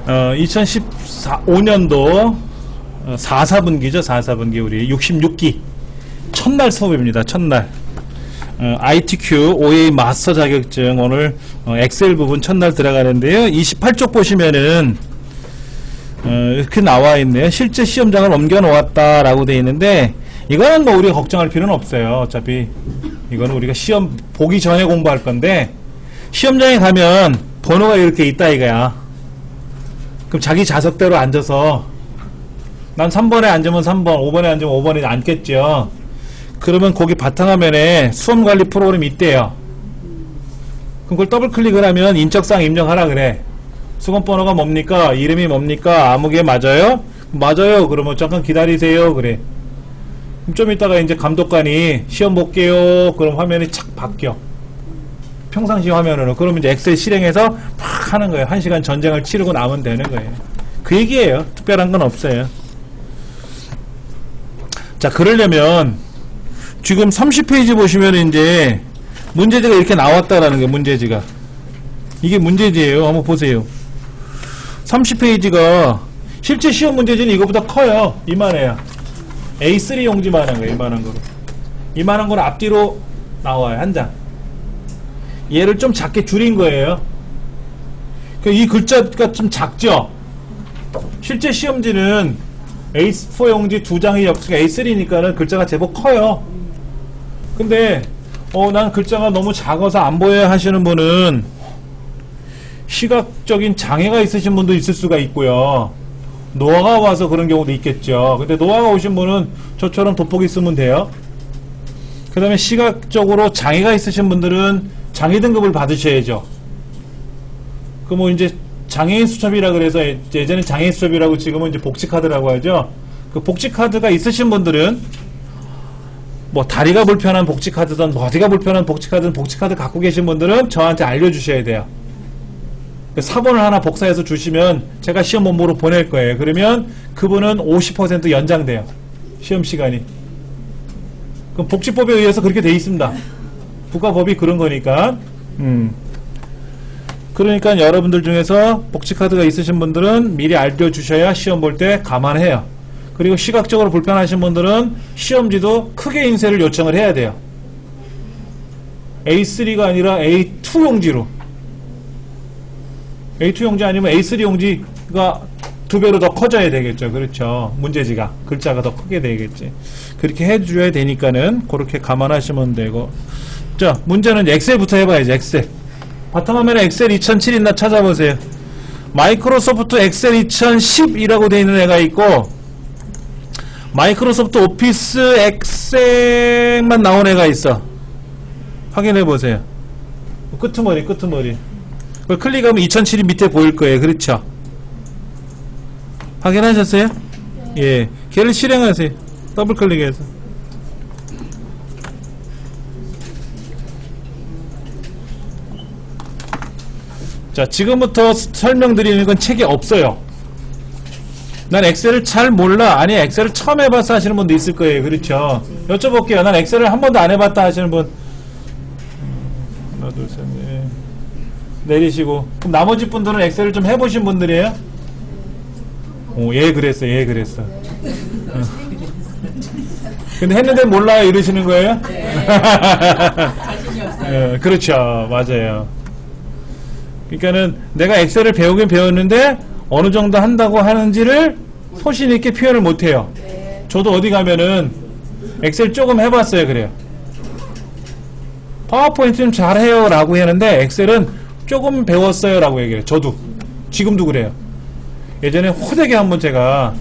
2015년도 4분기죠. 4분기 우리 66기 첫날 수업입니다. 첫날 ITQ OA 마스터 자격증 오늘 엑셀 부분 첫날 들어가는데요. 28쪽 보시면은 이렇게 나와 있네요. 실제 시험장을 옮겨 놓았다라고 되어 있는데 이거는 뭐 우리가 걱정할 필요는 없어요. 어차피 이거는 우리가 시험 보기 전에 공부할 건데 시험장에 가면 번호가 이렇게 있다 이거야. 그럼 자기 좌석대로 앉아서 난 3번에 앉으면 3번, 5번에 앉으면 5번에 앉겠죠. 그러면 거기 바탕화면에 수험관리 프로그램이 있대요. 그럼 그걸 더블 클릭을 하면 인적사항 입력하라 그래. 수험번호가 뭡니까? 이름이 뭡니까? 아무개 맞아요? 맞아요. 그러면 잠깐 기다리세요. 그래. 그럼 좀 이따가 이제 감독관이 시험 볼게요. 그럼 화면이 착 바뀌어. 평상시 화면으로. 그러면 이제 엑셀 실행해서 막 하는 거예요. 1시간 전쟁을 치르고 나면 되는 거예요. 그 얘기예요. 특별한 건 없어요. 자, 그러려면 지금 30페이지 보시면 이제 문제지가 이렇게 나왔다라는 거예요. 문제지가. 이게 문제지예요. 한번 보세요. 30페이지가 실제 시험 문제지는 이거보다 커요. 이만해요. A3 용지만한 거예요. 이만한 거로. 이만한 거로 앞뒤로 나와요. 한 장. 얘를 좀 작게 줄인 거예요. 이 글자가 좀 작죠? 실제 시험지는 A4 용지 2장이 옆에 A3니까는 글자가 제법 커요. 근데 난 글자가 너무 작아서 안 보여야 하시는 분은 시각적인 장애가 있으신 분도 있을 수가 있고요. 노화가 와서 그런 경우도 있겠죠. 근데 노화가 오신 분은 저처럼 돋보기 쓰면 돼요. 그 다음에 시각적으로 장애가 있으신 분들은 장애 등급을 받으셔야죠. 그 뭐 이제 장애인 수첩이라 그래서 예전에 장애인 수첩이라고 지금은 이제 복지카드라고 하죠. 그 복지카드가 있으신 분들은 뭐 다리가 불편한 복지카드든 뭐 어디가 불편한 복지카드든 복지카드 갖고 계신 분들은 저한테 알려주셔야 돼요. 사본을 하나 복사해서 주시면 제가 시험 본부로 보낼 거예요. 그러면 그분은 50% 연장돼요. 시험 시간이. 그럼 복지법에 의해서 그렇게 돼 있습니다. 국가법이 그런 거니까. 그러니까 여러분들 중에서 복지카드가 있으신 분들은 미리 알려주셔야 시험 볼 때 감안해요. 그리고 시각적으로 불편하신 분들은 시험지도 크게 인쇄를 요청을 해야 돼요. A3가 아니라 A2 용지로. A2 용지 아니면 A3 용지가 2배로 더 커져야 되겠죠. 그렇죠. 문제지가. 글자가 더 크게 되겠지. 그렇게 해줘야 되니까는 그렇게 감안하시면 되고. 자, 문제는 엑셀부터 해봐야지. 엑셀. 바탕화면에 엑셀 2007 있나 찾아보세요. 마이크로소프트 엑셀 2010이라고 되어 있는 애가 있고 마이크로소프트 오피스 엑셀만 나온 애가 있어. 확인해보세요. 끄트머리. 그걸 클릭하면 2007이 밑에 보일 거예요. 그렇죠? 확인하셨어요? 네. 예. 걔를 실행하세요. 더블 클릭해서. 자, 지금부터 설명드리는 건 책에 없어요. 난 엑셀을 잘 몰라. 아니, 엑셀을 처음 해봤어 하시는 분도 있을 거예요. 그렇죠? 여쭤볼게요. 난 엑셀을 한 번도 안 해봤다 하시는 분. 하나, 둘, 셋, 넷. 내리시고. 그럼 나머지 분들은 엑셀을 좀 해보신 분들이에요? 그랬어. 근데 했는데 몰라요 이러시는 거예요? 네. 자신이 없어요. 그렇죠. 맞아요. 그러니까는 내가 엑셀을 배우긴 배웠는데 어느 정도 한다고 하는지를 소신 있게 표현을 못 해요. 네. 저도 어디 가면은 엑셀 조금 해봤어요. 그래요. 파워포인트는 잘해요 라고 하는데 엑셀은 조금 배웠어요 라고 얘기해요. 저도 지금도 그래요. 예전에 호되게 한번 제가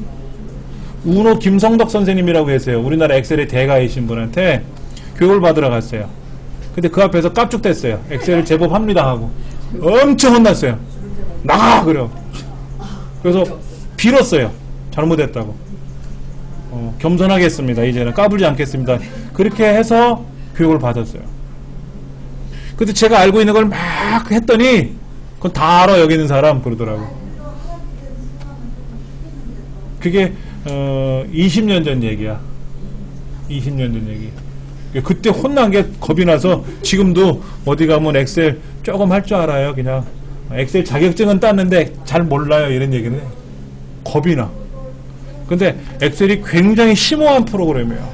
우노 김성덕 선생님이라고 계세요. 우리나라 엑셀의 대가이신 분한테 교육을 받으러 갔어요. 근데 그 앞에서 깝죽댔어요. 엑셀을 제법 합니다 하고 엄청 혼났어요. 나가! 그래요. 그래서 빌었어요. 잘못했다고. 겸손하겠습니다. 이제는 까불지 않겠습니다. 그렇게 해서 교육을 받았어요. 근데 제가 알고 있는 걸 막 했더니 그건 다 알아 여기 있는 사람 그러더라고. 그게 20년 전 얘기야. 20년 전 얘기. 그때 혼난 게 겁이 나서 지금도 어디 가면 엑셀 조금 할 줄 알아요. 그냥 엑셀 자격증은 땄는데 잘 몰라요. 이런 얘기는 해. 겁이 나. 근데 엑셀이 굉장히 심오한 프로그램이에요.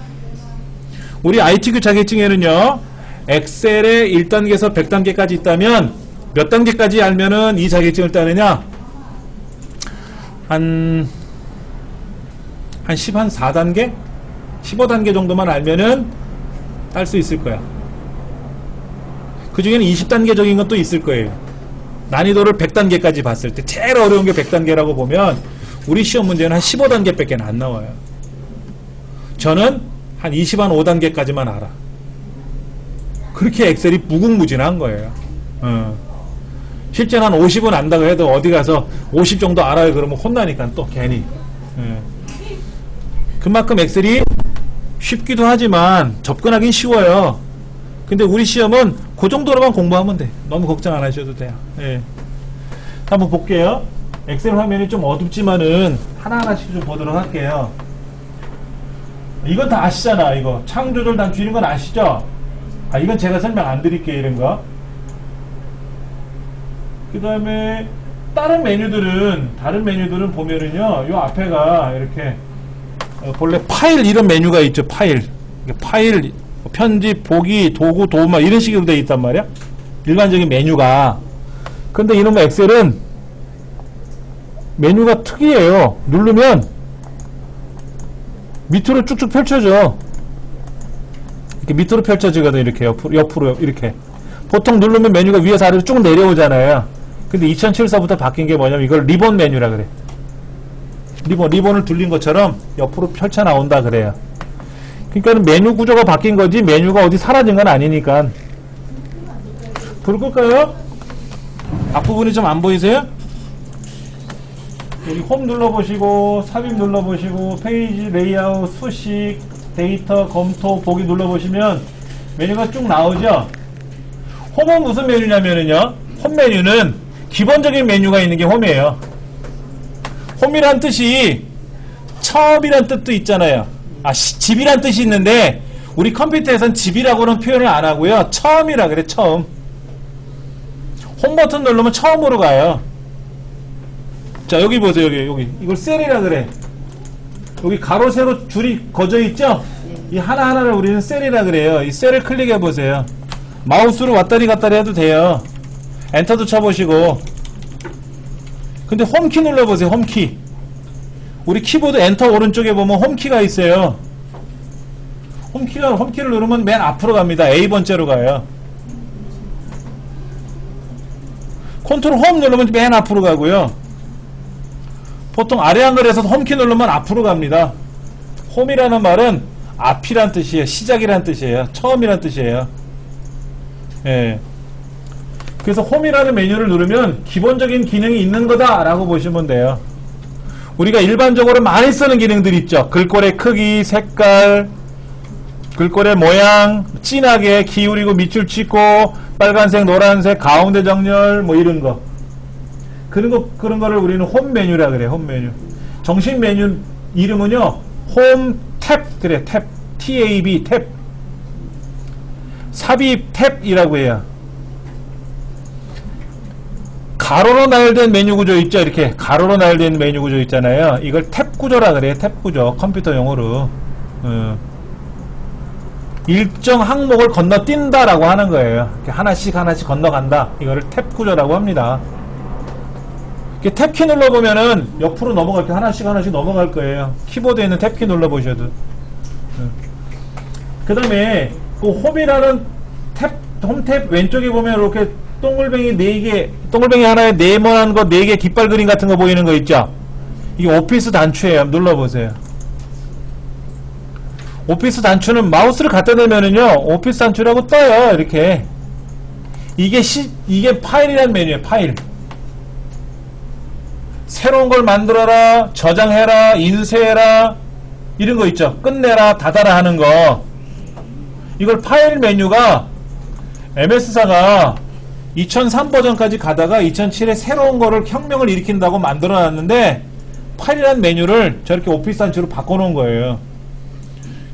우리 ITQ 자격증에는요, 엑셀의 1단계에서 100단계까지 있다면 몇 단계까지 알면은 이 자격증을 따느냐? 한 4단계? 15단계 정도만 알면은 딸 수 있을 거야. 그 중에는 20단계적인 것도 있을 거예요. 난이도를 100단계까지 봤을 때 제일 어려운 게 100단계라고 보면 우리 시험 문제는 한 15단계 밖에 안 나와요. 저는 한 25단계까지만 알아. 그렇게 엑셀이 무궁무진한 거예요. 실제는 한 50은 안다고 해도 어디 가서 50 정도 알아요 그러면 혼나니까 또 괜히. 그만큼 엑셀이 쉽기도 하지만 접근하긴 쉬워요. 근데 우리 시험은 그 정도로만 공부하면 돼. 너무 걱정 안 하셔도 돼요. 예. 한번 볼게요. 엑셀 화면이 좀 어둡지만은 하나하나씩 좀 보도록 할게요. 이건 다 아시잖아. 이거 창 조절 단추 이런 건 아시죠? 아, 이건 제가 설명 안 드릴게요. 이런 거. 그 다음에 다른 메뉴들은 보면은요, 요 앞에가 이렇게 본래 파일 이런 메뉴가 있죠. 파일, 편집, 보기, 도구, 도마 이런 식으로 되어 있단 말이야. 일반적인 메뉴가. 근데 이놈의 엑셀은 메뉴가 특이해요. 누르면 밑으로 쭉쭉 펼쳐져. 이렇게 밑으로 펼쳐지거든. 이렇게 옆으로 이렇게. 보통 누르면 메뉴가 위에서 아래로 쭉 내려오잖아요. 근데 2007서부터 바뀐 게 뭐냐면 이걸 리본 메뉴라 그래. 리본을 둘린 것처럼 옆으로 펼쳐 나온다 그래요. 그러니까 메뉴 구조가 바뀐 거지 메뉴가 어디 사라진 건 아니니까. 불 끌까요? 앞부분이 좀 안 보이세요? 여기 홈 눌러보시고 삽입 눌러보시고 페이지 레이아웃 수식 데이터 검토 보기 눌러보시면 메뉴가 쭉 나오죠. 홈은 무슨 메뉴냐면은요, 홈 메뉴는 기본적인 메뉴가 있는 게 홈이에요. 홈이란 뜻이 처음이란 뜻도 있잖아요. 집이란 뜻이 있는데 우리 컴퓨터에선 집이라고는 표현을 안 하고요, 처음이라 그래. 처음. 홈 버튼 누르면 처음으로 가요. 자, 여기 보세요. 여기 이걸 셀이라 그래. 여기 가로 세로 줄이 거져 있죠? 이 하나하나를 우리는 셀이라 그래요. 이 셀을 클릭해 보세요. 마우스로 왔다리 갔다리 해도 돼요. 엔터도 쳐보시고. 근데 홈키 눌러보세요. 홈키. 우리 키보드 엔터 오른쪽에 보면 홈키가 있어요. 홈키를 누르면 맨 앞으로 갑니다. A번째로 가요. 컨트롤 홈 누르면 맨 앞으로 가고요. 보통 아래 한글에서 홈키 누르면 앞으로 갑니다. 홈이라는 말은 앞이란 뜻이에요. 시작이란 뜻이에요. 처음이란 뜻이에요. 예. 그래서 홈이라는 메뉴를 누르면 기본적인 기능이 있는 거다라고 보시면 돼요. 우리가 일반적으로 많이 쓰는 기능들 있죠. 글꼴의 크기, 색깔, 글꼴의 모양, 진하게 기울이고 밑줄 치고, 빨간색, 노란색, 가운데 정렬, 뭐 이런 거. 그런 거를 우리는 홈 메뉴라 그래. 홈 메뉴. 정식 메뉴 이름은요, 홈 탭 그래. 탭. TAB 탭. 삽입 탭이라고 해요. 가로로 나열된 메뉴 구조 있죠. 이렇게 가로로 나열된 메뉴 구조 있잖아요. 이걸 탭 구조라 그래요. 탭 구조. 컴퓨터 용어로. 일정 항목을 건너뛴다라고 하는 거예요. 이렇게 하나씩 건너간다. 이거를 탭 구조라고 합니다. 이렇게 탭키 눌러보면은 옆으로 넘어갈 게 하나씩 넘어갈 거예요. 키보드에 있는 탭키 눌러보셔도. 그 다음에 그 홈이라는 홈탭 왼쪽에 보면 이렇게 동글뱅이 하나에 네모난 거 4개 깃발 그림 같은 거 보이는 거 있죠? 이게 오피스 단추예요. 눌러보세요. 오피스 단추는 마우스를 갖다 대면은요, 오피스 단추라고 떠요. 이렇게. 이게 파일이란 메뉴예요. 파일. 새로운 걸 만들어라, 저장해라, 인쇄해라, 이런 거 있죠. 끝내라, 닫아라 하는 거. 이걸 파일 메뉴가 MS사가 2003 버전까지 가다가 2007에 새로운 거를 혁명을 일으킨다고 만들어 놨는데 파일이라는 메뉴를 저렇게 오피스 단추로 바꿔 놓은 거예요.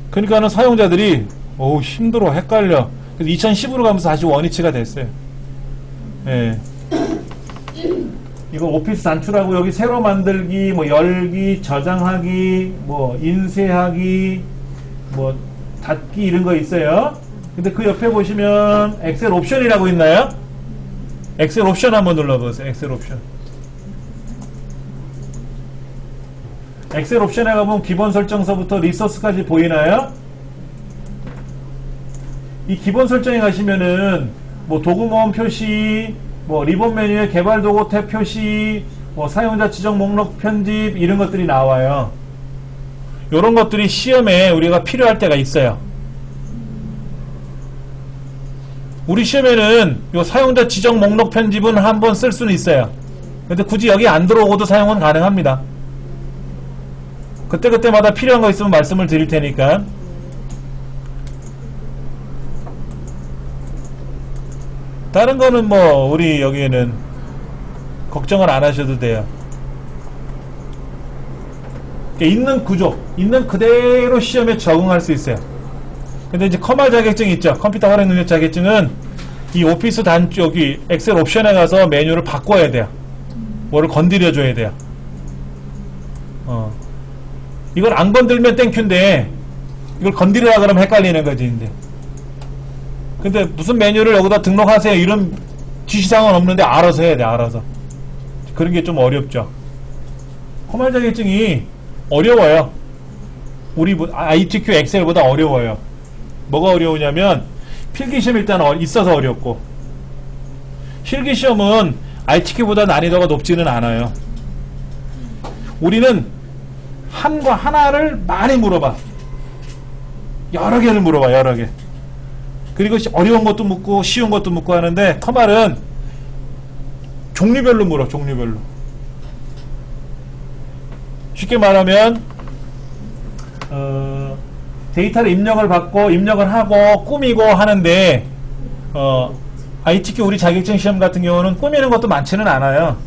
그러니까는 사용자들이 힘들어, 헷갈려. 그래서 2010으로 가면서 다시 원위치가 됐어요. 예. 이거 오피스 단출하고 여기 새로 만들기, 뭐 열기, 저장하기, 뭐 인쇄하기, 뭐 닫기 이런 거 있어요. 근데 그 옆에 보시면 엑셀 옵션이라고 있나요? 엑셀 옵션 한번 눌러보세요. 엑셀 옵션. 엑셀 옵션에 가보면 기본 설정서부터 리소스까지 보이나요? 이 기본 설정에 가시면은 뭐 도구모음 표시, 뭐 리본 메뉴에 개발 도구 탭 표시, 뭐 사용자 지정 목록 편집 이런 것들이 나와요. 이런 것들이 시험에 우리가 필요할 때가 있어요. 우리 시험에는 요 사용자 지정 목록 편집은 한번 쓸 수는 있어요. 근데 굳이 여기 안 들어오고도 사용은 가능합니다. 그때그때마다 필요한 거 있으면 말씀을 드릴 테니까. 다른 거는 뭐 우리 여기에는 걱정을 안 하셔도 돼요. 있는 구조, 있는 그대로 시험에 적응할 수 있어요. 근데 이제 커말 자격증 있죠. 컴퓨터 활용 능력 자격증은 이 오피스 여기 엑셀 옵션에 가서 메뉴를 바꿔야 돼요. 뭐를 건드려 줘야 돼요. 이걸 안 건들면 땡큐인데 이걸 건드리라 그러면 헷갈리는 거지 이제. 근데 무슨 메뉴를 여기다 등록하세요 이런 지시사항은 없는데 알아서 해야 돼. 알아서. 그런 게 좀 어렵죠. 커말 자격증이 어려워요. 우리 ITQ 엑셀보다 어려워요. 뭐가 어려우냐면 필기시험 일단 있어서 어렵고, 실기시험은 ITQ보다 난이도가 높지는 않아요. 우리는 한과 하나를 많이 물어봐. 여러 개를 물어봐. 여러 개. 그리고 어려운 것도 묻고 쉬운 것도 묻고 하는데 커말은 종류별로 물어. 종류별로. 쉽게 말하면 데이터를 입력을 받고 입력을 하고 꾸미고 하는데 ITQ 우리 자격증 시험 같은 경우는 꾸미는 것도 많지는 않아요.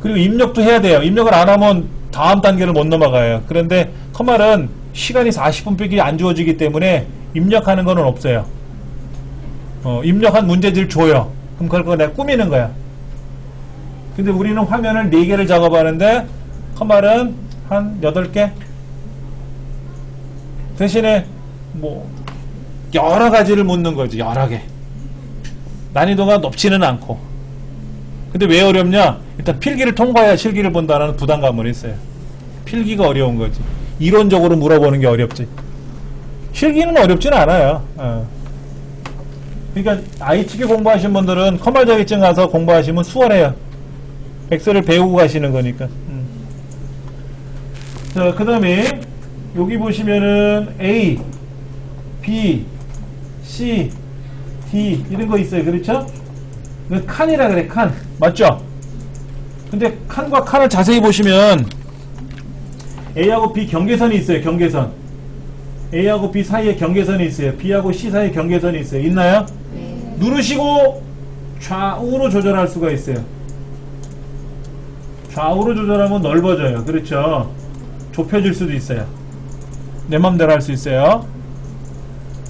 그리고 입력도 해야 돼요. 입력을 안 하면 다음 단계를 못 넘어가요. 그런데 커말은 시간이 40분밖에 안 주어지기 때문에 입력하는 거는 없어요. 입력한 문제지를 줘요. 그럼 그걸 내가 꾸미는 거야. 근데 우리는 화면을 4개를 작업하는데 커말은 한 8개? 대신에 뭐 여러 가지를 묻는 거지. 여러 개. 난이도가 높지는 않고. 근데 왜 어렵냐? 일단 필기를 통과해야 실기를 본다는 부담감을 있어요. 필기가 어려운 거지. 이론적으로 물어보는 게 어렵지. 실기는 어렵지는 않아요. 그러니까 ITQ 공부하신 분들은 커말 자격증 가서 공부하시면 수월해요. 엑셀을 배우고 가시는 거니까. 자, 그 다음에 여기 보시면은 A, B, C, D 이런 거 있어요. 그렇죠? 칸이라 그래. 칸. 맞죠? 근데 칸과 칸을 자세히 보시면 A하고 B 경계선이 있어요. 경계선. A하고 B 사이에 경계선이 있어요. B하고 C 사이에 경계선이 있어요. 있나요? 네. 누르시고 좌우로 조절할 수가 있어요. 좌우로 조절하면 넓어져요. 그렇죠? 좁혀질 수도 있어요. 내 맘대로 할 수 있어요.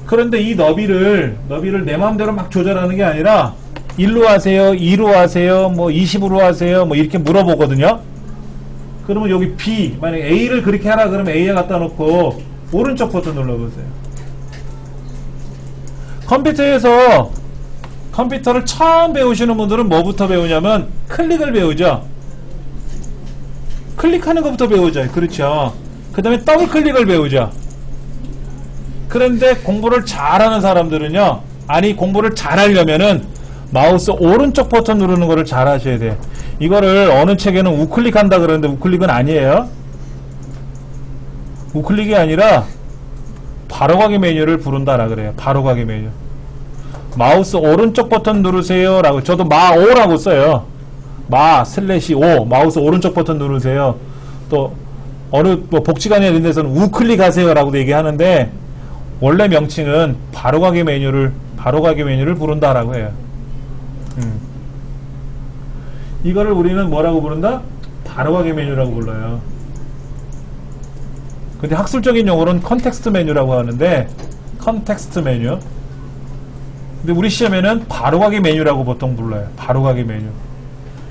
그런데 이 너비를 내 맘대로 막 조절하는 게 아니라 1로 하세요, 2로 하세요, 뭐 20으로 하세요, 뭐 이렇게 물어보거든요. 그러면 여기 B, 만약에 A를 그렇게 하라 그러면 A에 갖다 놓고 오른쪽 버튼 눌러보세요. 컴퓨터를 처음 배우시는 분들은 뭐부터 배우냐면 클릭을 배우죠. 클릭하는 것부터 배우죠. 그렇죠. 그 다음에 더블 클릭을 배우죠. 그런데 공부를 잘하는 사람들은요, 공부를 잘하려면은 마우스 오른쪽 버튼 누르는 거를 잘 하셔야 돼요. 이거를 어느 책에는 우클릭한다 그러는데 우클릭은 아니에요. 우클릭이 아니라 바로가기 메뉴를 부른다라 그래요. 바로가기 메뉴. 마우스 오른쪽 버튼 누르세요 라고. 저도 마5라고 써요. 마/5 마우스 오른쪽 버튼 누르세요. 또 어느 복지관이나 이런 데서는 우클릭 하세요 라고도 얘기하는데 원래 명칭은 바로가기 메뉴를 부른다라고 해요. 이거를 우리는 뭐라고 부른다? 바로가기 메뉴라고 불러요. 근데 학술적인 용어로는 컨텍스트 메뉴라고 하는데, 컨텍스트 메뉴. 근데 우리 시험에는 바로가기 메뉴라고 보통 불러요. 바로가기 메뉴.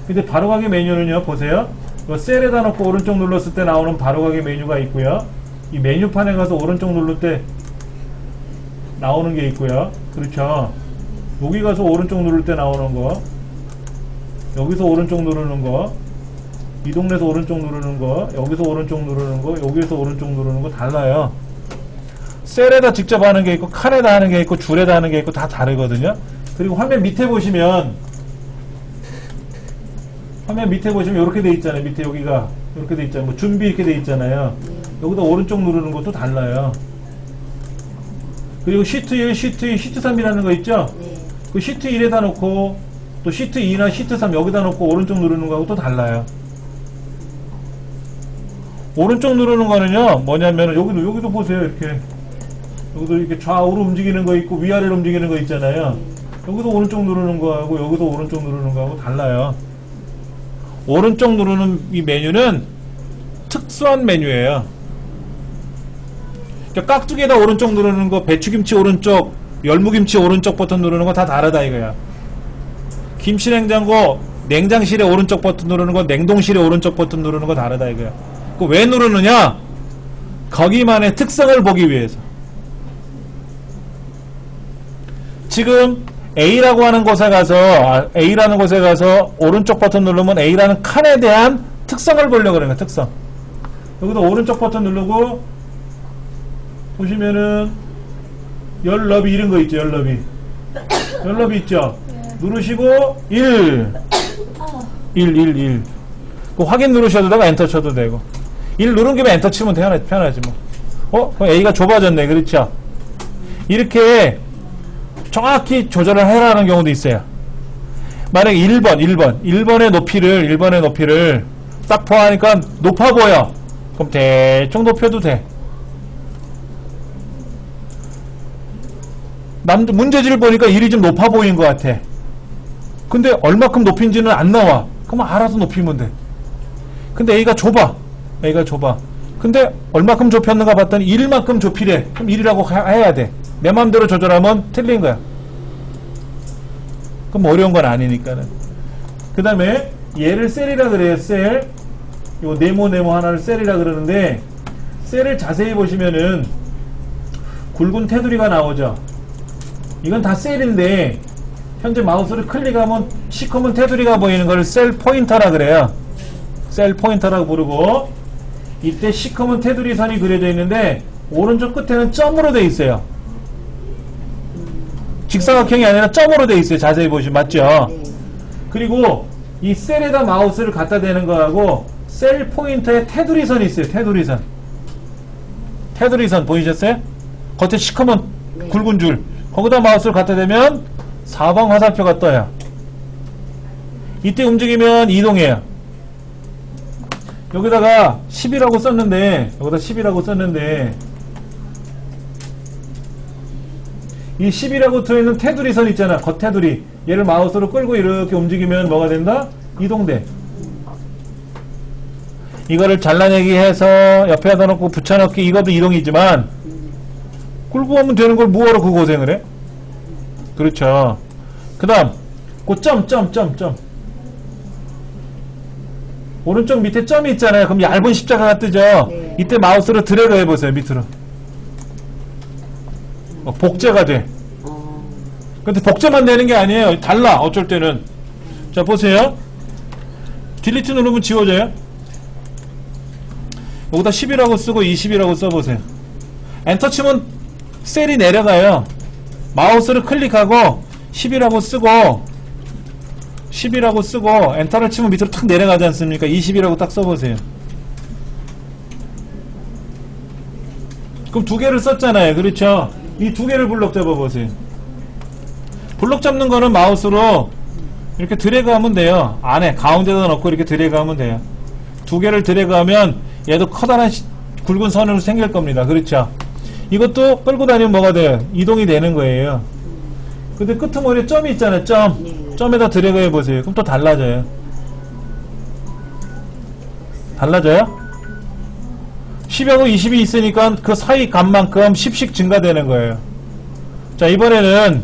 근데 바로가기 메뉴는요, 보세요. 이 셀에다 놓고 오른쪽 눌렀을 때 나오는 바로가기 메뉴가 있고요. 이 메뉴판에 가서 오른쪽 누를 때 나오는 게 있고요. 그렇죠. 여기 가서 오른쪽 누를 때 나오는 거, 여기서 오른쪽 누르는 거, 이 동네에서 오른쪽 누르는 거, 여기서 오른쪽 누르는 거, 여기에서 오른쪽 누르는 거 달라요. 셀에다 직접 하는 게 있고, 칸에다 하는 게 있고, 줄에다 하는 게 있고, 다 다르거든요. 그리고 화면 밑에 보시면 이렇게 돼 있잖아요. 밑에 여기가 이렇게 돼 있잖아요. 뭐 준비 이렇게 돼 있잖아요. 여기다 오른쪽 누르는 것도 달라요. 그리고 시트 1, 시트 2, 시트 3이라는 거 있죠? 그 시트 1에다 놓고 또 시트 2나 시트 3 여기다 놓고 오른쪽 누르는 거하고 또 달라요. 오른쪽 누르는 거는요, 뭐냐면은 여기도 보세요. 여기도 이렇게 좌우로 움직이는 거 있고 위아래로 움직이는 거 있잖아요. 여기서 오른쪽 누르는 거하고 여기서 오른쪽 누르는 거하고 달라요. 오른쪽 누르는 이 메뉴는 특수한 메뉴예요. 그러니까 깍두기에다 오른쪽 누르는 거, 배추김치 오른쪽, 열무김치 오른쪽 버튼 누르는 거 다 다르다 이거야. 김치냉장고 냉장실에 오른쪽 버튼 누르는 거, 냉동실에 오른쪽 버튼 누르는 거 다르다 이거야. 그 왜 누르느냐? 거기만의 특성을 보기 위해서. 지금 A라는 곳에 가서 오른쪽 버튼 누르면 A라는 칸에 대한 특성을 보려고 그러는 거야. 특성. 여기도 오른쪽 버튼 누르고 보시면은 열너비 이런 거 있죠. 열너비 있죠. 누르시고 1 그 확인 누르셔도 되고 엔터 쳐도 되고 1 누른 김에 엔터 치면 편하지 뭐. 그럼 A가 좁아졌네. 그렇죠. 이렇게 정확히 조절을 해라는 경우도 있어요. 만약에 1번의 높이를 딱 보아하니까 높아 보여. 그럼 대충 높여도 돼. 문제지를 보니까 1이 좀 높아 보이는 것 같아. 근데 얼마큼 높인지는 안 나와. 그럼 알아서 높이면 돼. 근데 A가 좁아. 근데 얼마큼 좁혔는가 봤더니 1만큼 좁히래. 그럼 1이라고 해야 돼. 내 마음대로 조절하면 틀린 거야. 그럼 어려운 건 아니니까는. 그 다음에 얘를 셀이라 그래요. 셀. 요 네모 하나를 셀이라 그러는데 셀을 자세히 보시면은 굵은 테두리가 나오죠. 이건 다 셀인데 현재 마우스를 클릭하면 시커먼 테두리가 보이는 걸 셀 포인터라 그래요. 셀 포인터라고 부르고 이때 시커먼 테두리 선이 그려져 있는데 오른쪽 끝에는 점으로 돼 있어요. 직사각형이 아니라 점으로 돼 있어요. 자세히 보시면 맞죠? 그리고 이 셀에다 마우스를 갖다 대는 거하고 셀 포인터에 테두리 선이 있어요. 테두리 선 보이셨어요? 겉에 시커먼 굵은 줄 거기다 마우스를 갖다 대면 사방 화살표가 떠요. 이때 움직이면 이동해요. 여기다가 10이라고 썼는데 이 10이라고 들어있는 테두리 선 있잖아. 겉테두리. 얘를 마우스로 끌고 이렇게 움직이면 뭐가 된다? 이동돼. 이거를 잘라내기 해서 옆에다 놓고 붙여넣기 이것도 이동이지만 끌고 가면 되는 걸 뭐하러 그 고생을 해? 그렇죠. 그 다음 그 점 오른쪽 밑에 점이 있잖아요. 그럼 얇은 십자가가 뜨죠. 이때 마우스로 드래그 해보세요. 밑으로. 복제가 돼. 근데 복제만 되는 게 아니에요. 달라. 어쩔 때는. 자 보세요. 딜리트 누르면 지워져요. 여기다 10이라고 쓰고 20이라고 써보세요. 엔터 치면 셀이 내려가요. 마우스를 클릭하고 10이라고 쓰고 엔터를 치면 밑으로 탁 내려가지 않습니까? 20이라고 딱 써보세요. 그럼 두 개를 썼잖아요. 그렇죠? 이 두 개를 블록 잡아보세요. 블록 잡는 거는 마우스로 이렇게 드래그하면 돼요. 안에 가운데다 넣고 이렇게 드래그하면 돼요. 두 개를 드래그하면 얘도 커다란 굵은 선으로 생길 겁니다. 그렇죠? 이것도 끌고 다니면 뭐가 돼요? 이동이 되는 거예요. 근데 끄트머리에 점이 있잖아요. 점에다 드래그 해보세요. 그럼 또 달라져요. 10하고 20이 있으니까 그 사이 값만큼 10씩 증가되는 거예요. 자, 이번에는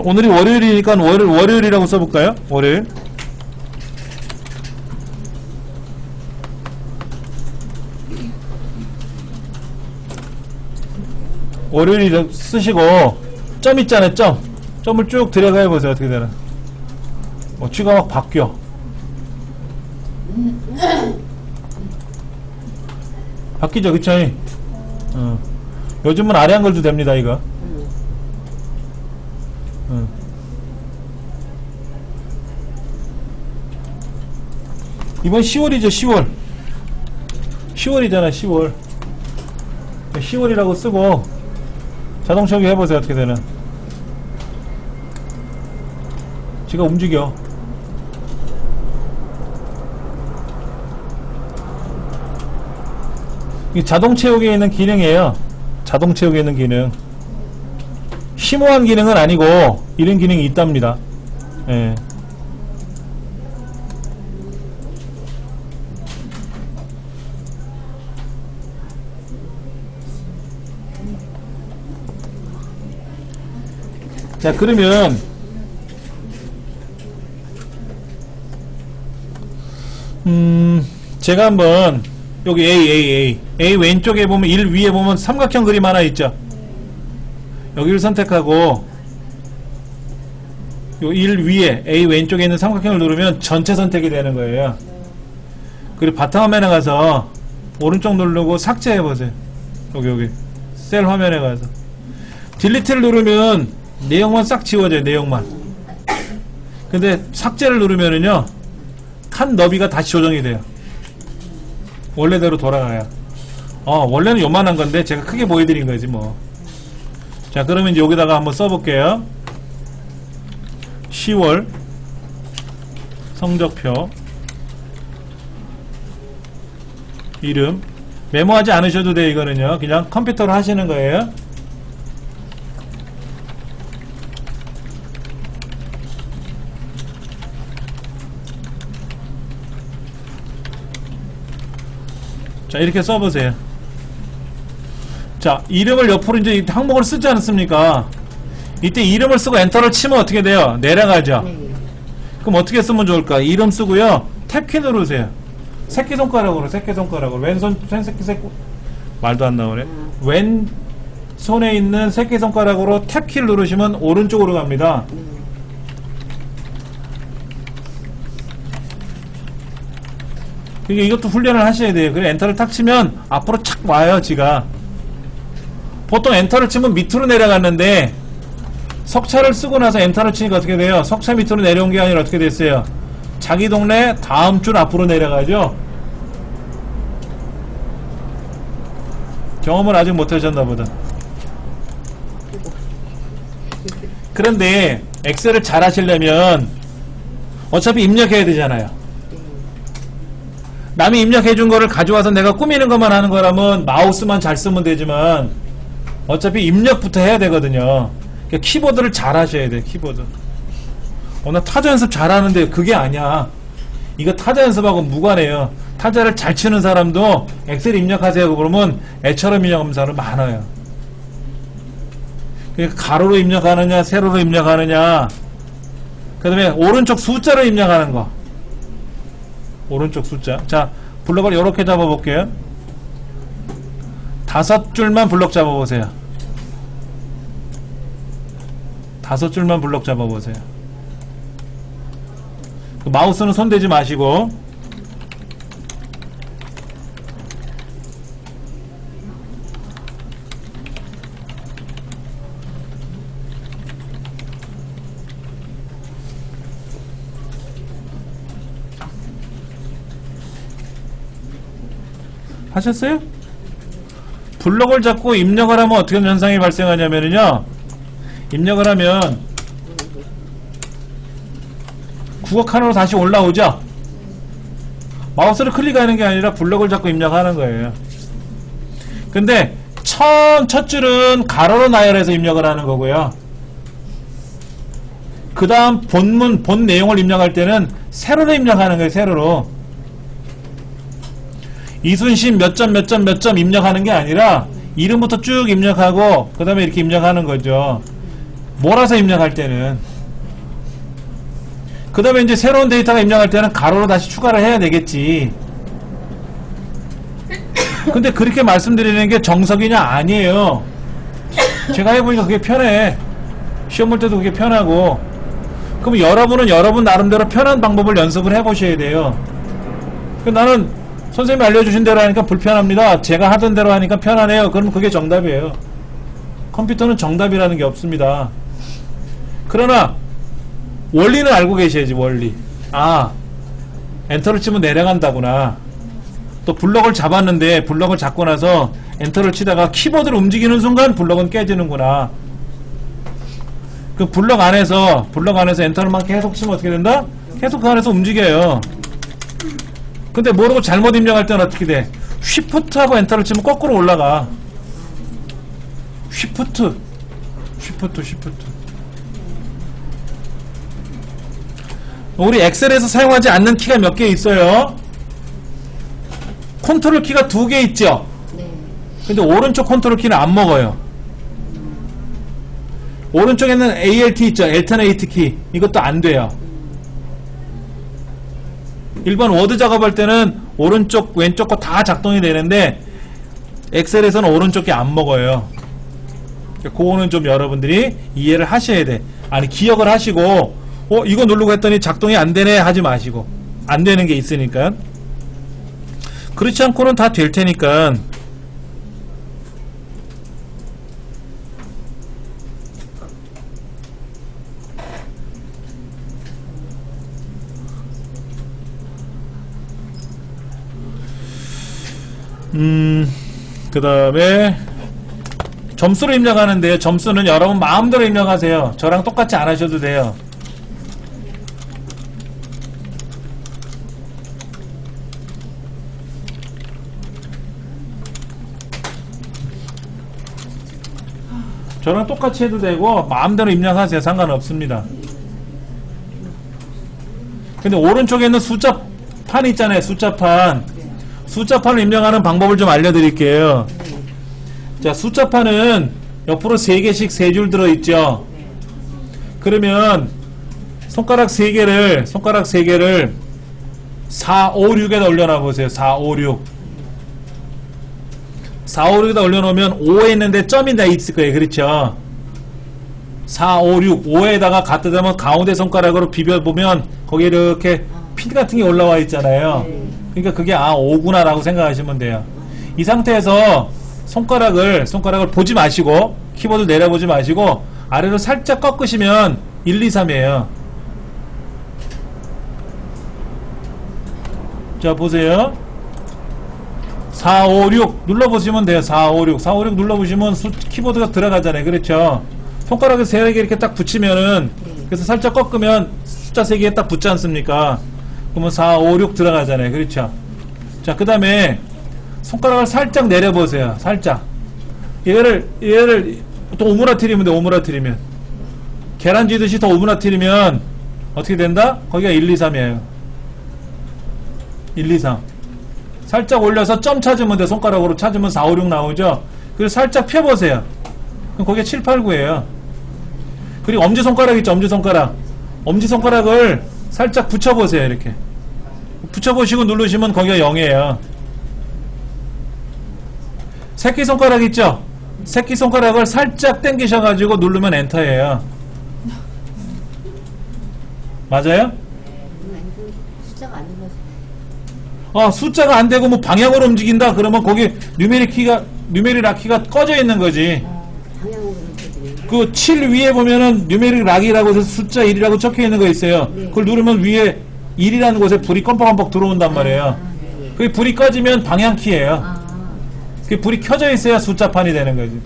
오늘이 월요일이니까 월요일이라고 써볼까요? 월요일. 월요일 쓰시고 점 있잖아요. 점을 쭉 들여가 해보세요. 어떻게 되나. 쥐가 막 바뀌어. 바뀌죠, 그쵸? 요즘은 아래 한 걸도 됩니다, 이거. 이번 10월이죠, 10월. 10월이잖아, 10월. 10월이라고 쓰고, 자동 채우기 해보세요, 어떻게 되나. 지가 움직여. 이 자동 채우기에 있는 기능이에요. 자동 채우기에 있는 기능. 심오한 기능은 아니고 이런 기능이 있답니다. 예. 자, 그러면 제가 한번 여기 A 왼쪽에 보면 1 위에 보면 삼각형 그림 하나 있죠. 여기를 선택하고 요 1 위에 A 왼쪽에 있는 삼각형을 누르면 전체 선택이 되는 거예요. 그리고 바탕화면에 가서 오른쪽 누르고 삭제해보세요. 여기 셀 화면에 가서 딜리트를 누르면 내용만 싹 지워져요. 내용만. 근데 삭제를 누르면은요 칸 너비가 다시 조정이 돼요. 원래대로 돌아가요. 원래는 요만한 건데 제가 크게 보여드린 거지 뭐. 자, 그러면 이제 여기다가 한번 써볼게요. 10월 성적표 이름 메모하지 않으셔도 돼요. 이거는요 그냥 컴퓨터로 하시는 거예요. 자, 이렇게 써보세요. 자, 이름을 옆으로 이제 항목을 쓰지 않습니까? 이때 이름을 쓰고 엔터를 치면 어떻게 돼요? 내려가죠? 그럼 어떻게 쓰면 좋을까? 이름 쓰고요. 탭키 누르세요. 새끼손가락으로. 왼손, 말도 안 나오네. 왼손에 있는 새끼손가락으로 탭키를 누르시면 오른쪽으로 갑니다. 이것도 훈련을 하셔야 돼요. 그래 엔터를 탁 치면 앞으로 착 와요. 지가 보통 엔터를 치면 밑으로 내려갔는데 석차를 쓰고 나서 엔터를 치니까 어떻게 돼요? 석차 밑으로 내려온 게 아니라 어떻게 됐어요? 자기 동네 다음 줄 앞으로 내려가죠. 경험을 아직 못하셨나 보다. 그런데 엑셀을 잘 하시려면 어차피 입력해야 되잖아요. 남이 입력해준 거를 가져와서 내가 꾸미는 것만 하는 거라면 마우스만 잘 쓰면 되지만 어차피 입력부터 해야 되거든요. 그러니까 키보드를 잘 하셔야 돼. 키보드. 나 타자 연습 잘하는데 그게 아니야. 이거 타자 연습하고 무관해요. 타자를 잘 치는 사람도 엑셀 입력하세요 그러면 애처럼 입력하는 사람 많아요. 그러니까 가로로 입력하느냐 세로로 입력하느냐 그 다음에 오른쪽 숫자로 입력하는 거. 오른쪽 숫자. 자, 블럭을 이렇게 잡아볼게요. 5줄만 블럭 잡아보세요. 5줄만 블럭 잡아보세요. 마우스는 손대지 마시고 하셨어요? 블럭을 잡고 입력을 하면 어떻게 현상이 발생하냐면요 입력을 하면 국어 칸으로 다시 올라오죠. 마우스를 클릭하는 게 아니라 블럭을 잡고 입력하는 거예요. 근데 첫 줄은 가로로 나열해서 입력을 하는 거고요. 그 다음 본 내용을 입력할 때는 세로로 입력하는 거예요. 세로로. 이순신 몇 점 입력하는 게 아니라 이름부터 쭉 입력하고 그 다음에 이렇게 입력하는 거죠. 몰아서 입력할 때는. 그 다음에 이제 새로운 데이터가 입력할 때는 가로로 다시 추가를 해야 되겠지. 근데 그렇게 말씀드리는 게 정석이냐? 아니에요. 제가 해보니까 그게 편해. 시험 볼 때도 그게 편하고. 그럼 여러분은 여러분 나름대로 편한 방법을 연습을 해보셔야 돼요. 나는 선생님이 알려주신 대로 하니까 불편합니다. 제가 하던 대로 하니까 편하네요. 그러면 그게 정답이에요. 컴퓨터는 정답이라는 게 없습니다. 그러나 원리는 알고 계셔야지. 원리. 엔터를 치면 내려간다구나. 또 블럭을 잡았는데 블럭을 잡고 나서 엔터를 치다가 키보드를 움직이는 순간 블럭은 깨지는구나. 그 블럭 안에서 엔터를만 계속 치면 어떻게 된다? 계속 그 안에서 움직여요. 근데 모르고 잘못 입력할 때는 어떻게 돼? 쉬프트하고 엔터를 치면 거꾸로 올라가. 쉬프트. 우리 엑셀에서 사용하지 않는 키가 몇 개 있어요? 컨트롤 키가 2개 있죠? 네. 근데 오른쪽 컨트롤 키는 안 먹어요. 오른쪽에는 ALT 있죠? Alternate 키. 이것도 안 돼요. 일반 워드 작업할 때는 오른쪽, 왼쪽 거 다 작동이 되는데 엑셀에서는 오른쪽 게 안 먹어요. 그거는 좀 여러분들이 이해를 하셔야 돼. 아니, 기억을 하시고 이거 누르고 했더니 작동이 안 되네 하지 마시고. 안 되는 게 있으니까. 그렇지 않고는 다 될 테니까. 그 다음에 점수를 입력하는데요. 점수는 여러분 마음대로 입력하세요. 저랑 똑같이 안 하셔도 돼요. 저랑 똑같이 해도 되고 마음대로 입력하세요. 상관없습니다. 근데 오른쪽에 있는 숫자판 있잖아요. 숫자판을 입력하는 방법을 좀 알려드릴게요. 자, 숫자판은 옆으로 3개씩 3줄 들어있죠. 그러면 손가락 3개를 4, 5, 6에다 올려놔 보세요. 4, 5, 6 4, 5, 6에다 올려놓으면 5에 있는데 점이 다 있을 거예요. 그렇죠? 4, 5, 6 5에다가 갖다 대면 가운데 손가락으로 비벼보면 거기에 이렇게 핀 같은 게 올라와 있잖아요. 그러니까 그게 5구나 라고 생각하시면 돼요. 이 상태에서 손가락을 보지 마시고 키보드 내려보지 마시고 아래로 살짝 꺾으시면 1, 2, 3이에요. 자, 보세요. 4, 5, 6 눌러보시면 돼요. 4, 5, 6 눌러보시면 키보드가 들어가잖아요. 그렇죠? 손가락을 3개 이렇게 딱 붙이면은, 그래서 살짝 꺾으면 숫자 3개에 딱 붙지 않습니까? 그러면 4, 5, 6 들어가잖아요. 그렇죠? 자, 그 다음에 손가락을 살짝 내려보세요. 살짝. 얘를 또 오므라뜨리면 돼. 오므라뜨리면. 계란 쥐듯이 더 오므라뜨리면 어떻게 된다? 거기가 1, 2, 3이에요. 1, 2, 3. 살짝 올려서 점 찾으면 돼. 손가락으로 찾으면 4, 5, 6 나오죠? 그래서 살짝 펴보세요. 그럼 거기가 7, 8, 9예요. 그리고 엄지손가락 있죠? 엄지손가락을 살짝 붙여보세요. 이렇게. 붙여보시고 누르시면 거기가 0이에요. 새끼손가락 있죠? 새끼손가락을 살짝 당기셔가지고 누르면 엔터예요. 맞아요? 숫자가 안 눌러서. 숫자가 안 되고 뭐 방향으로 움직인다 그러면 거기 뉴메릭 락키가 꺼져 있는 거지. 방향으로 움직이는. 그 7 위에 보면은 뉴메릭 락이라고 해서 숫자 1이라고 적혀 있는 거 있어요. 네. 그걸 누르면 위에 1이라는 곳에 불이 껌뻑껌뻑 들어온단 말이에요. 네. 그 불이 꺼지면 방향키예요. 그 불이 켜져 있어야 숫자판이 되는 거지.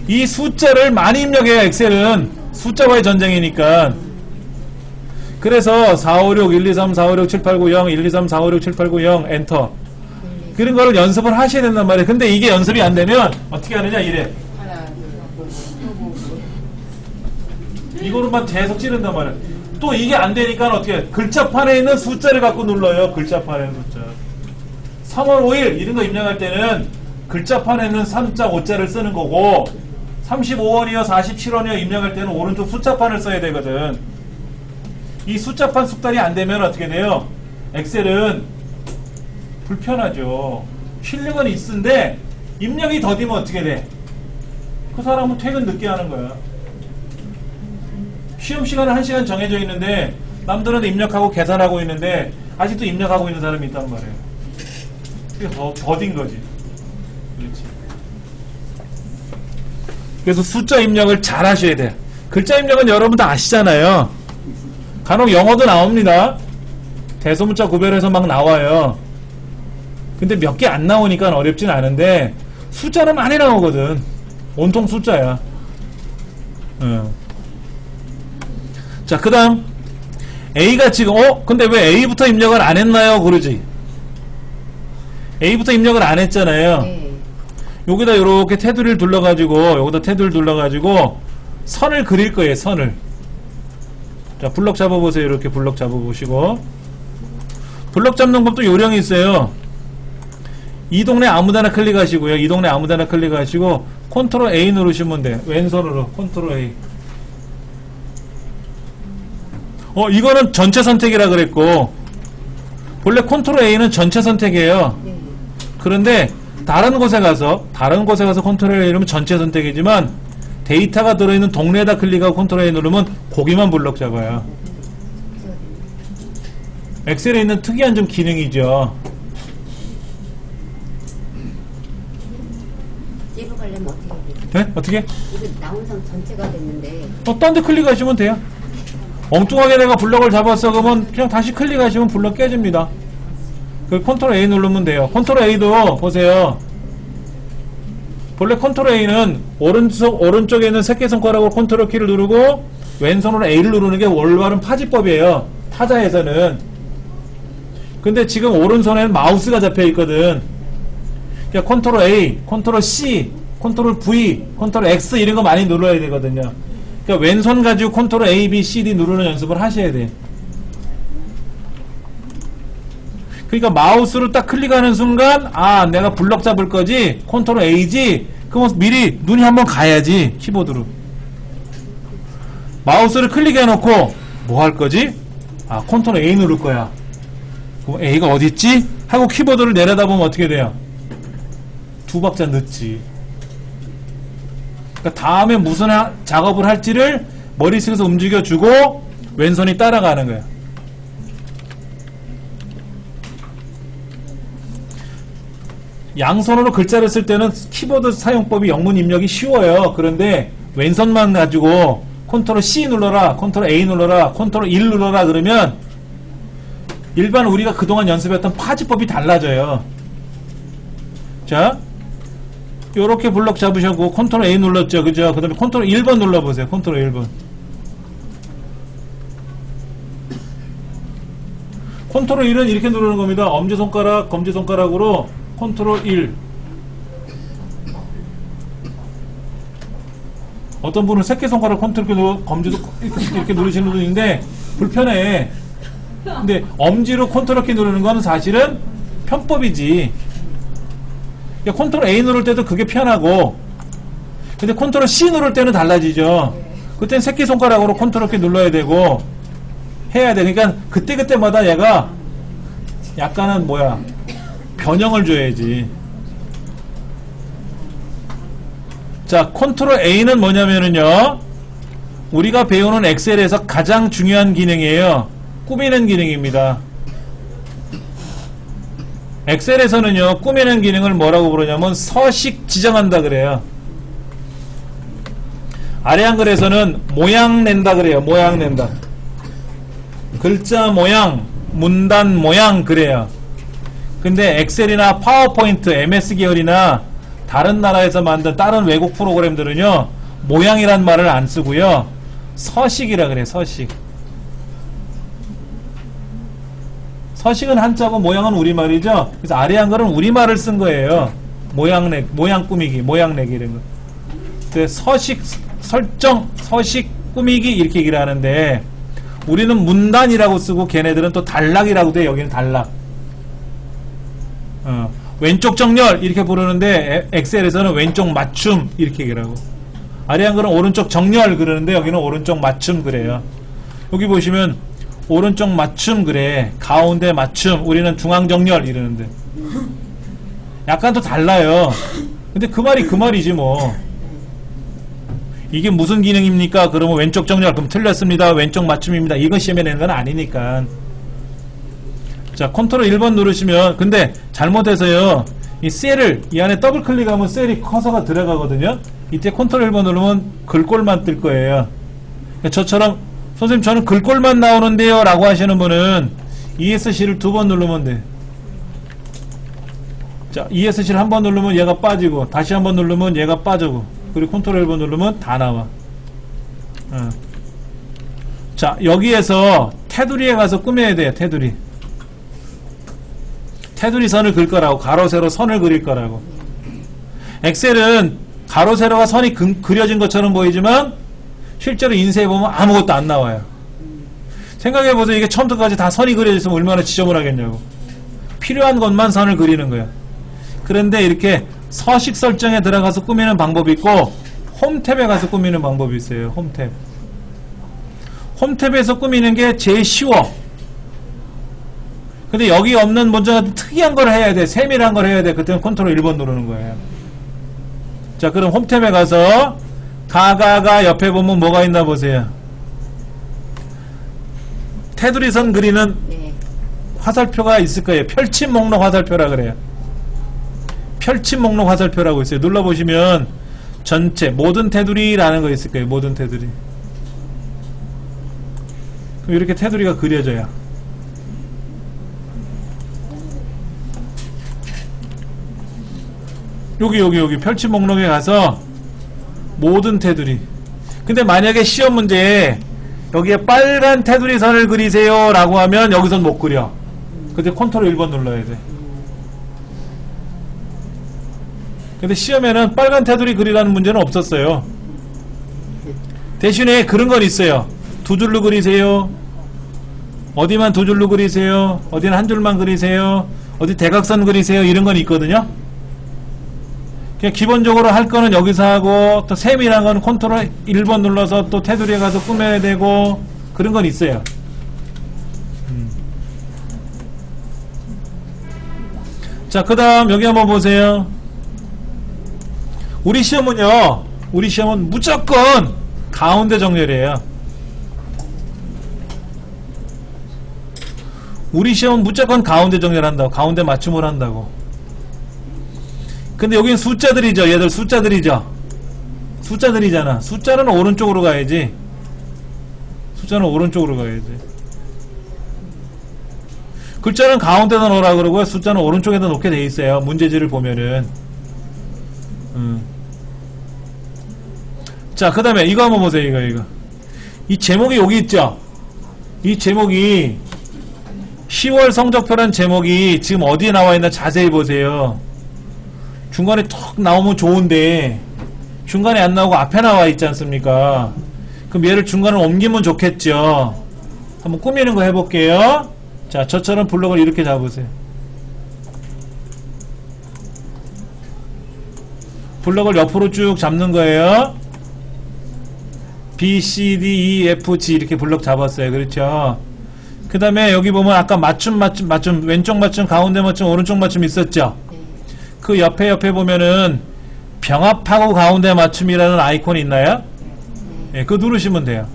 이 숫자를 많이 입력해요. 엑셀은 숫자와의 전쟁이니까. 그래서 4, 5, 6, 1, 2, 3, 4, 5, 6, 7, 8, 9, 0, 1, 2, 3, 4, 5, 6, 7, 8, 9, 0, 엔터. 그런 거를 연습을 하셔야 된단 말이에요. 근데 이게 연습이 안 되면 어떻게 하느냐 이래. 이거로만 계속 찌른단 말이에요. 또 이게 안 되니까 어떻게 해? 글자판에 있는 숫자를 갖고 눌러요. 글자판에 있는 숫자. 3월 5일 이런 거 입력할 때는 글자판에 있는 3자, 5자를 쓰는 거고 35원이요, 47원이요 입력할 때는 오른쪽 숫자판을 써야 되거든. 이 숫자판 숙달이 안 되면 어떻게 돼요? 엑셀은 불편하죠. 필름은 있는데 입력이 더디면 어떻게 돼? 그 사람은 퇴근 늦게 하는 거야. 시험 시간은 1시간 정해져 있는데 남들은 입력하고 계산하고 있는데 아직도 입력하고 있는 사람이 있단 말이에요. 그게 더딘 거지. 그렇지. 그래서 숫자 입력을 잘 하셔야 돼요. 글자 입력은 여러분 다 아시잖아요. 간혹 영어도 나옵니다. 대소문자 구별해서 막 나와요. 근데 몇 개 안 나오니까 어렵진 않은데 숫자는 많이 나오거든. 온통 숫자야. 자, 그 다음 A가 지금 근데 왜 A부터 입력을 안 했나요? 그러지. A부터 입력을 안 했잖아요. 네. 여기다 이렇게 테두리를 둘러가지고 여기다 테두리를 둘러가지고 선을 그릴 거예요. 선을. 자, 블럭 잡아보세요. 이렇게 블럭 잡아보시고 블럭 잡는 법도 요령이 있어요. 이 동네 아무데나 클릭하시고요. 이 동네 아무데나 클릭하시고 컨트롤 A 누르시면 돼요. 왼손으로 컨트롤 A. 이거는 전체 선택이라 그랬고 원래 컨트롤 A는 전체 선택이에요. 네. 그런데 다른 곳에 가서 컨트롤 A 누르면 전체 선택이지만 데이터가 들어있는 동네에다 클릭하고 컨트롤 A 누르면 거기만 블럭 잡아요. 엑셀에 있는 특이한 좀 기능이죠. 찌로 가려면 어떻게 해야 되지? 네? 어떻게? 이거 나온 선 전체가 됐는데 딴 데 클릭하시면 돼요. 엉뚱하게 내가 블럭을 잡았어 그러면 그냥 다시 클릭하시면 블럭 깨집니다. 그 컨트롤 A 누르면 돼요. 컨트롤 A도 보세요. 원래 컨트롤 A는 오른쪽에 있는 새끼손가락으로 컨트롤 키를 누르고 왼손으로 A를 누르는 게 올바른 파지법이에요. 타자에서는. 근데 지금 오른손에는 마우스가 잡혀 있거든. 그러니까 컨트롤 A, 컨트롤 C, 컨트롤 V, 컨트롤 X 이런 거 많이 눌러야 되거든요. 그러니까 왼손 가지고 컨트롤 A, B, C, D 누르는 연습을 하셔야 돼. 그러니까 마우스로 딱 클릭하는 순간 내가 블럭 잡을 거지 컨트롤 A지 그럼 미리 눈이 한번 가야지 키보드로. 마우스를 클릭해 놓고 뭐 할 거지? 컨트롤 A 누를 거야. 그럼 A가 어디 있지? 하고 키보드를 내려다보면 어떻게 돼요? 2박자 늦지. 그러니까 다음에 무슨 작업을 할지를 머릿속에서 움직여주고 왼손이 따라가는 거야. 양손으로 글자를 쓸 때는 키보드 사용법이 영문 입력이 쉬워요. 그런데 왼손만 가지고 컨트롤 C 눌러라, 컨트롤 A 눌러라, 컨트롤 1 눌러라 그러면 일반 우리가 그동안 연습했던 파지법이 달라져요. 자, 요렇게 블럭 잡으셨고 컨트롤 A 눌렀죠. 그죠? 그 다음에 컨트롤 1번 눌러보세요. 컨트롤 1번. 컨트롤 1은 이렇게 누르는 겁니다. 엄지손가락, 검지손가락으로 컨트롤 1. 어떤 분은 새끼손가락 컨트롤 검지도 이렇게 누르시는 분인데 불편해. 근데 엄지로 컨트롤 키 누르는 건 사실은 편법이지. 컨트롤 A 누를 때도 그게 편하고 근데 컨트롤 C 누를 때는 달라지죠. 그때는 새끼손가락으로 컨트롤 키 눌러야 되고 해야 돼. 그러니까 그때그때마다 얘가 약간은 변형을 줘야지. 자, 컨트롤 A는 뭐냐면은요 우리가 배우는 엑셀에서 가장 중요한 기능이에요. 꾸미는 기능입니다. 엑셀에서는요 꾸미는 기능을 뭐라고 부르냐면 서식 지정한다 그래요. 아래 한글에서는 모양 낸다 그래요. 모양 낸다. 글자 모양, 문단 모양 그래요. 근데 엑셀이나 파워포인트, MS 계열이나 다른 나라에서 만든 다른 외국 프로그램들은요 모양이란 말을 안 쓰고요 서식이라 그래요. 서식. 서식은 한자고 모양은 우리말이죠. 그래서 아래 한글은 우리말을 쓴 거예요. 모양 꾸미기, 모양 내기 이런 거. 그래서 서식, 설정, 서식, 꾸미기 이렇게 얘기를 하는데 우리는 문단이라고 쓰고 걔네들은 또 단락이라고 돼. 여기는 단락. 왼쪽 정렬 이렇게 부르는데 엑셀에서는 왼쪽 맞춤 이렇게 얘기를 하고 아래 한글은 오른쪽 정렬 그러는데 여기는 오른쪽 맞춤 그래요. 여기 보시면 오른쪽 맞춤 그래. 가운데 맞춤. 우리는 중앙 정렬 이러는데 약간 또 달라요. 근데 그 말이 그 말이지 뭐. 이게 무슨 기능입니까? 그러면 왼쪽 정렬, 그럼 틀렸습니다. 왼쪽 맞춤입니다. 이거 시험에 내는 건 아니니까. 자, 컨트롤 1번 누르시면, 근데 잘못해서요, 이 셀을, 이 안에 더블 클릭하면 셀이 커서가 들어가거든요? 이때 컨트롤 1번 누르면 글꼴만 뜰 거예요. 그러니까 저처럼, 선생님 저는 글꼴만 나오는데요 라고 하시는 분은 ESC를 2번 누르면 돼. 자, ESC를 한 번 누르면 얘가 빠지고, 다시 한 번 누르면 얘가 빠지고, 그리고 컨트롤 1번 누르면 다 나와. 자, 여기에서 테두리에 가서 꾸며야 돼요. 테두리. 테두리 선을 그릴 거라고. 가로 세로 선을 그릴 거라고. 엑셀은 가로 세로가 선이 그려진 것처럼 보이지만 실제로 인쇄해 보면 아무것도 안 나와요. 생각해 보세요. 이게 처음부터까지 다 선이 그려졌으면 얼마나 지저분하겠냐고. 필요한 것만 선을 그리는 거예요. 그런데 이렇게 서식 설정에 들어가서 꾸미는 방법이 있고 홈 탭에 가서 꾸미는 방법이 있어요. 홈 탭. 홈 탭에서 꾸미는 게 제일 쉬워. 근데 여기 없는 먼저 특이한 걸 해야 돼. 세밀한 걸 해야 돼. 그때는 컨트롤 1번 누르는 거예요. 자, 그럼 홈 탭에 가서 가가가 옆에 보면 뭐가 있나 보세요. 테두리 선 그리는 네. 화살표가 있을 거예요. 펼침 목록 화살표라 그래요. 펼침 목록 화살표라고 있어요. 눌러보시면 전체 모든 테두리라는 거 있을 거예요. 모든 테두리. 그럼 이렇게 테두리가 그려져요. 여기 펼침 목록에 가서 모든 테두리. 근데 만약에 시험 문제에 여기에 빨간 테두리 선을 그리세요 라고 하면 여기선 못 그려. 근데 컨트롤 1번 눌러야 돼. 근데 시험에는 빨간 테두리 그리라는 문제는 없었어요. 대신에 그런 건 있어요. 두 줄로 그리세요. 어디만 두 줄로 그리세요. 어디는 한 줄만 그리세요. 어디 대각선 그리세요. 이런 건 있거든요. 그냥 기본적으로 할 거는 여기서 하고 또 세밀한 건 컨트롤 1번 눌러서 또 테두리에 가서 꾸며야 되고 그런 건 있어요. 자, 그 다음 여기 한번 보세요. 우리 시험은 무조건 가운데 정렬이에요. 우리 시험은 무조건 가운데 정렬한다고. 가운데 맞춤을 한다고. 근데 여기는 숫자들이죠. 얘들 숫자들이죠. 숫자들이잖아. 숫자는 오른쪽으로 가야지. 숫자는 오른쪽으로 가야지. 글자는 가운데다 놓으라 그러고요. 숫자는 오른쪽에다 놓게 돼 있어요. 문제지를 보면은. 자, 그 다음에 이거 한번 보세요. 이거. 이 제목이 여기 있죠? 이 제목이 10월 성적표란 제목이 지금 어디에 나와 있나 자세히 보세요. 중간에 턱 나오면 좋은데 중간에 안 나오고 앞에 나와 있지 않습니까? 그럼 얘를 중간에 옮기면 좋겠죠. 한번 꾸미는 거 해볼게요. 자, 저처럼 블록을 이렇게 잡으세요. 블록을 옆으로 쭉 잡는 거예요. B, C, D, E, F, G 이렇게 블록 잡았어요. 그렇죠? 그 다음에 여기 보면 아까 맞춤 왼쪽 맞춤, 가운데 맞춤, 오른쪽 맞춤 있었죠? 네. 그 옆에 병합하고 가운데 맞춤이라는 아이콘이 있나요? 네, 그거 누르시면 돼요.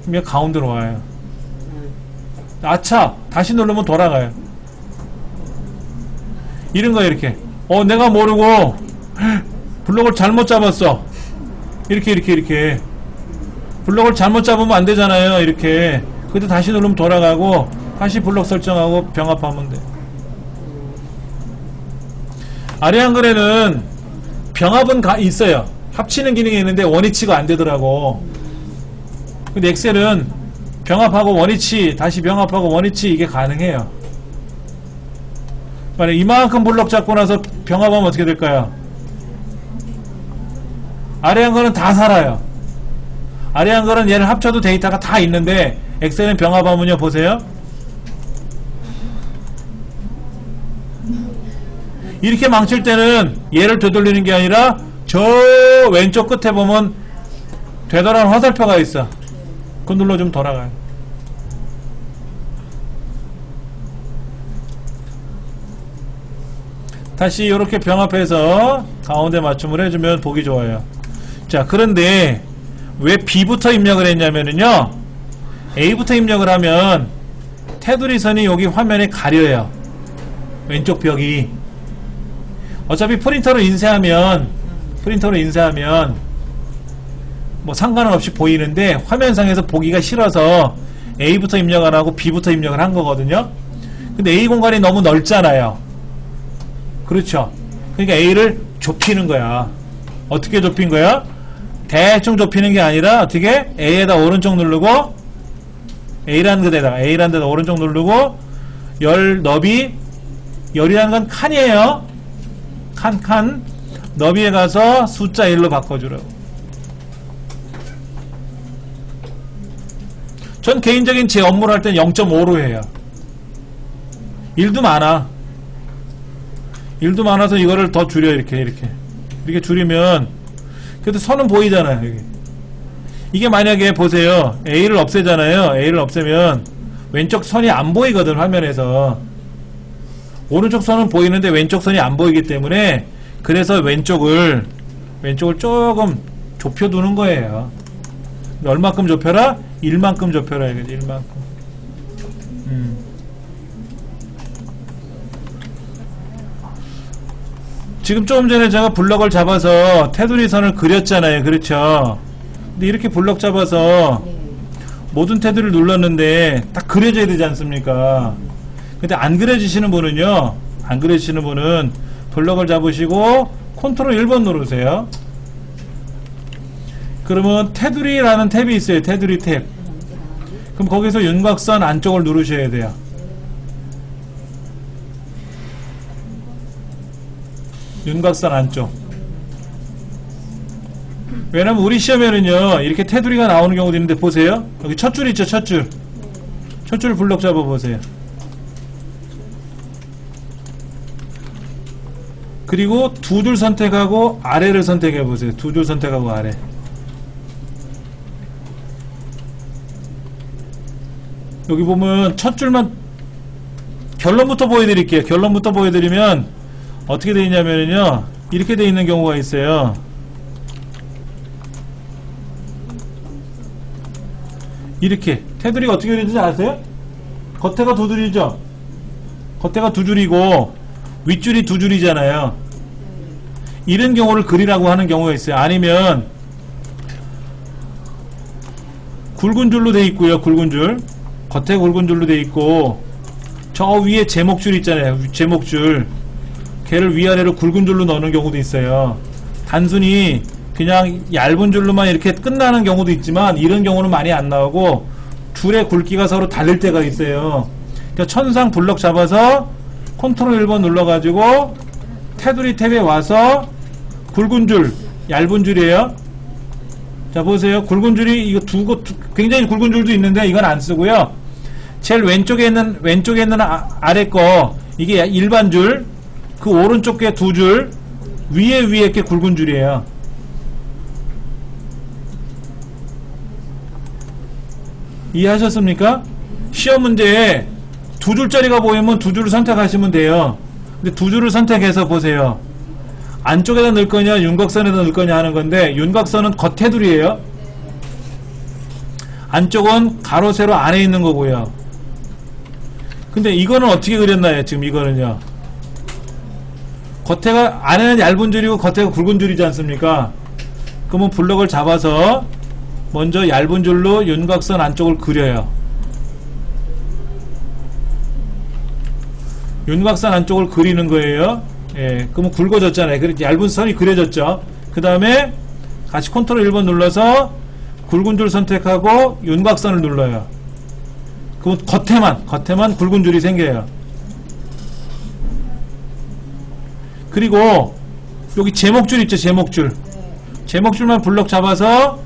그럼 가운데로 와요. 아차! 다시 누르면 돌아가요. 이런 거예요, 이렇게. 내가 모르고 블록을 잘못 잡았어. 이렇게. 블록을 잘못 잡으면 안 되잖아요, 이렇게. 그때 다시 누르면 돌아가고, 다시 블록 설정하고 병합하면 돼. 아래 한글에는 병합은 있어요. 합치는 기능이 있는데 원위치가 안 되더라고. 근데 엑셀은 병합하고 원위치, 다시 병합하고 원위치 이게 가능해요. 만약 이만큼 블록 잡고 나서 병합하면 어떻게 될까요? 아래 한글은 다 살아요. 아래 한글은 얘를 합쳐도 데이터가 다 있는데 엑셀은 병합하면요, 보세요. 이렇게 망칠 때는 얘를 되돌리는 게 아니라 저 왼쪽 끝에 보면 되돌아가는 화살표가 있어. 그거 눌러주면 돌아가요. 다시 이렇게 병합해서 가운데 맞춤을 해주면 보기 좋아요. 자, 그런데 왜 B부터 입력을 했냐면은요, A부터 입력을 하면 테두리 선이 여기 화면에 가려요. 왼쪽 벽이. 어차피 프린터로 인쇄하면 뭐 상관은 없이 보이는데 화면상에서 보기가 싫어서 A부터 입력 안 하고 B부터 입력을 한 거거든요. 근데 A 공간이 너무 넓잖아요. 그렇죠. 그러니까 A를 좁히는 거야. 어떻게 좁힌 거야? 대충 좁히는 게 아니라 어떻게? A에다 오른쪽 누르고 A라는 데다 오른쪽 누르고 열 너비, 열이라는 건 칸이에요. 칸 너비에 가서 숫자 1로 바꿔주라고. 전 개인적인 제 업무를 할 때는 0.5로 해요. 일도 많아서 이거를 더 줄여. 이렇게 줄이면 그래도 선은 보이잖아요. 여기. 이게 만약에 보세요, A를 없애잖아요. A를 없애면 왼쪽 선이 안 보이거든. 화면에서 오른쪽 선은 보이는데 왼쪽 선이 안 보이기 때문에, 그래서 왼쪽을 조금 좁혀두는 거예요. 얼마큼 좁혀라? 1만큼 좁혀라. 이거지. 1만큼. 지금 조금 전에 제가 블럭을 잡아서 테두리 선을 그렸잖아요. 그렇죠? 근데 이렇게 블럭 잡아서 모든 테두리를 눌렀는데 딱 그려져야 되지 않습니까? 근데 안 그려지시는 분은요, 블럭을 잡으시고 컨트롤 1번 누르세요. 그러면 테두리라는 탭이 있어요. 테두리 탭. 그럼 거기서 윤곽선 안쪽을 누르셔야 돼요. 윤곽선 안쪽. 왜냐면 우리 시험에는요, 이렇게 테두리가 나오는 경우도 있는데, 보세요. 여기 첫 줄 있죠, 첫 줄. 첫 줄 블럭 잡아보세요. 그리고 두 줄 선택하고 아래를 선택해보세요. 두 줄 선택하고 아래. 여기 보면 첫 줄만, 결론부터 보여드릴게요. 결론부터 보여드리면 어떻게 되어 있냐면요, 이렇게 되어 있는 경우가 있어요. 이렇게 테두리가 어떻게 되는지 아세요? 겉에가 두 줄이죠. 겉에가 두 줄이고 윗줄이 두 줄이잖아요. 이런 경우를 그리라고 하는 경우가 있어요. 아니면 굵은 줄로 되어 있고요. 굵은 줄, 겉에 굵은 줄로 되어 있고, 저 위에 제목줄 있잖아요. 제목줄, 걔를 위아래로 굵은 줄로 넣는 경우도 있어요. 단순히 그냥 얇은 줄로만 이렇게 끝나는 경우도 있지만, 이런 경우는 많이 안 나오고 줄의 굵기가 서로 다를 때가 있어요. 그러니까 천상 블럭 잡아서 컨트롤 1번 눌러가지고 테두리 탭에 와서 굵은 줄, 얇은 줄이에요. 자, 보세요. 굵은 줄이 이거 굉장히 굵은 줄도 있는데 이건 안 쓰고요. 제일 왼쪽에 있는 아래 거, 이게 일반 줄, 그 오른쪽 게 두 줄, 위에 게 굵은 줄이에요. 이해하셨습니까? 시험 문제에 두 줄짜리가 보이면 두 줄을 선택하시면 돼요. 근데 두 줄을 선택해서 보세요. 안쪽에다 넣을 거냐, 윤곽선에다 넣을 거냐 하는 건데, 윤곽선은 겉테두리예요. 안쪽은 가로, 세로 안에 있는 거고요. 근데 이거는 어떻게 그렸나요? 지금 이거는요. 겉에가, 안에는 얇은 줄이고 겉에가 굵은 줄이지 않습니까? 그러면 블럭을 잡아서 먼저 얇은 줄로 윤곽선 안쪽을 그려요. 윤곽선 안쪽을 그리는 거예요. 예, 그러면 굵어졌잖아요. 그렇게 얇은 선이 그려졌죠. 그 다음에 같이 컨트롤 1번 눌러서 굵은 줄 선택하고 윤곽선을 눌러요. 그럼 겉에만 굵은 줄이 생겨요. 그리고 여기 제목줄 있죠. 제목줄만 블럭 잡아서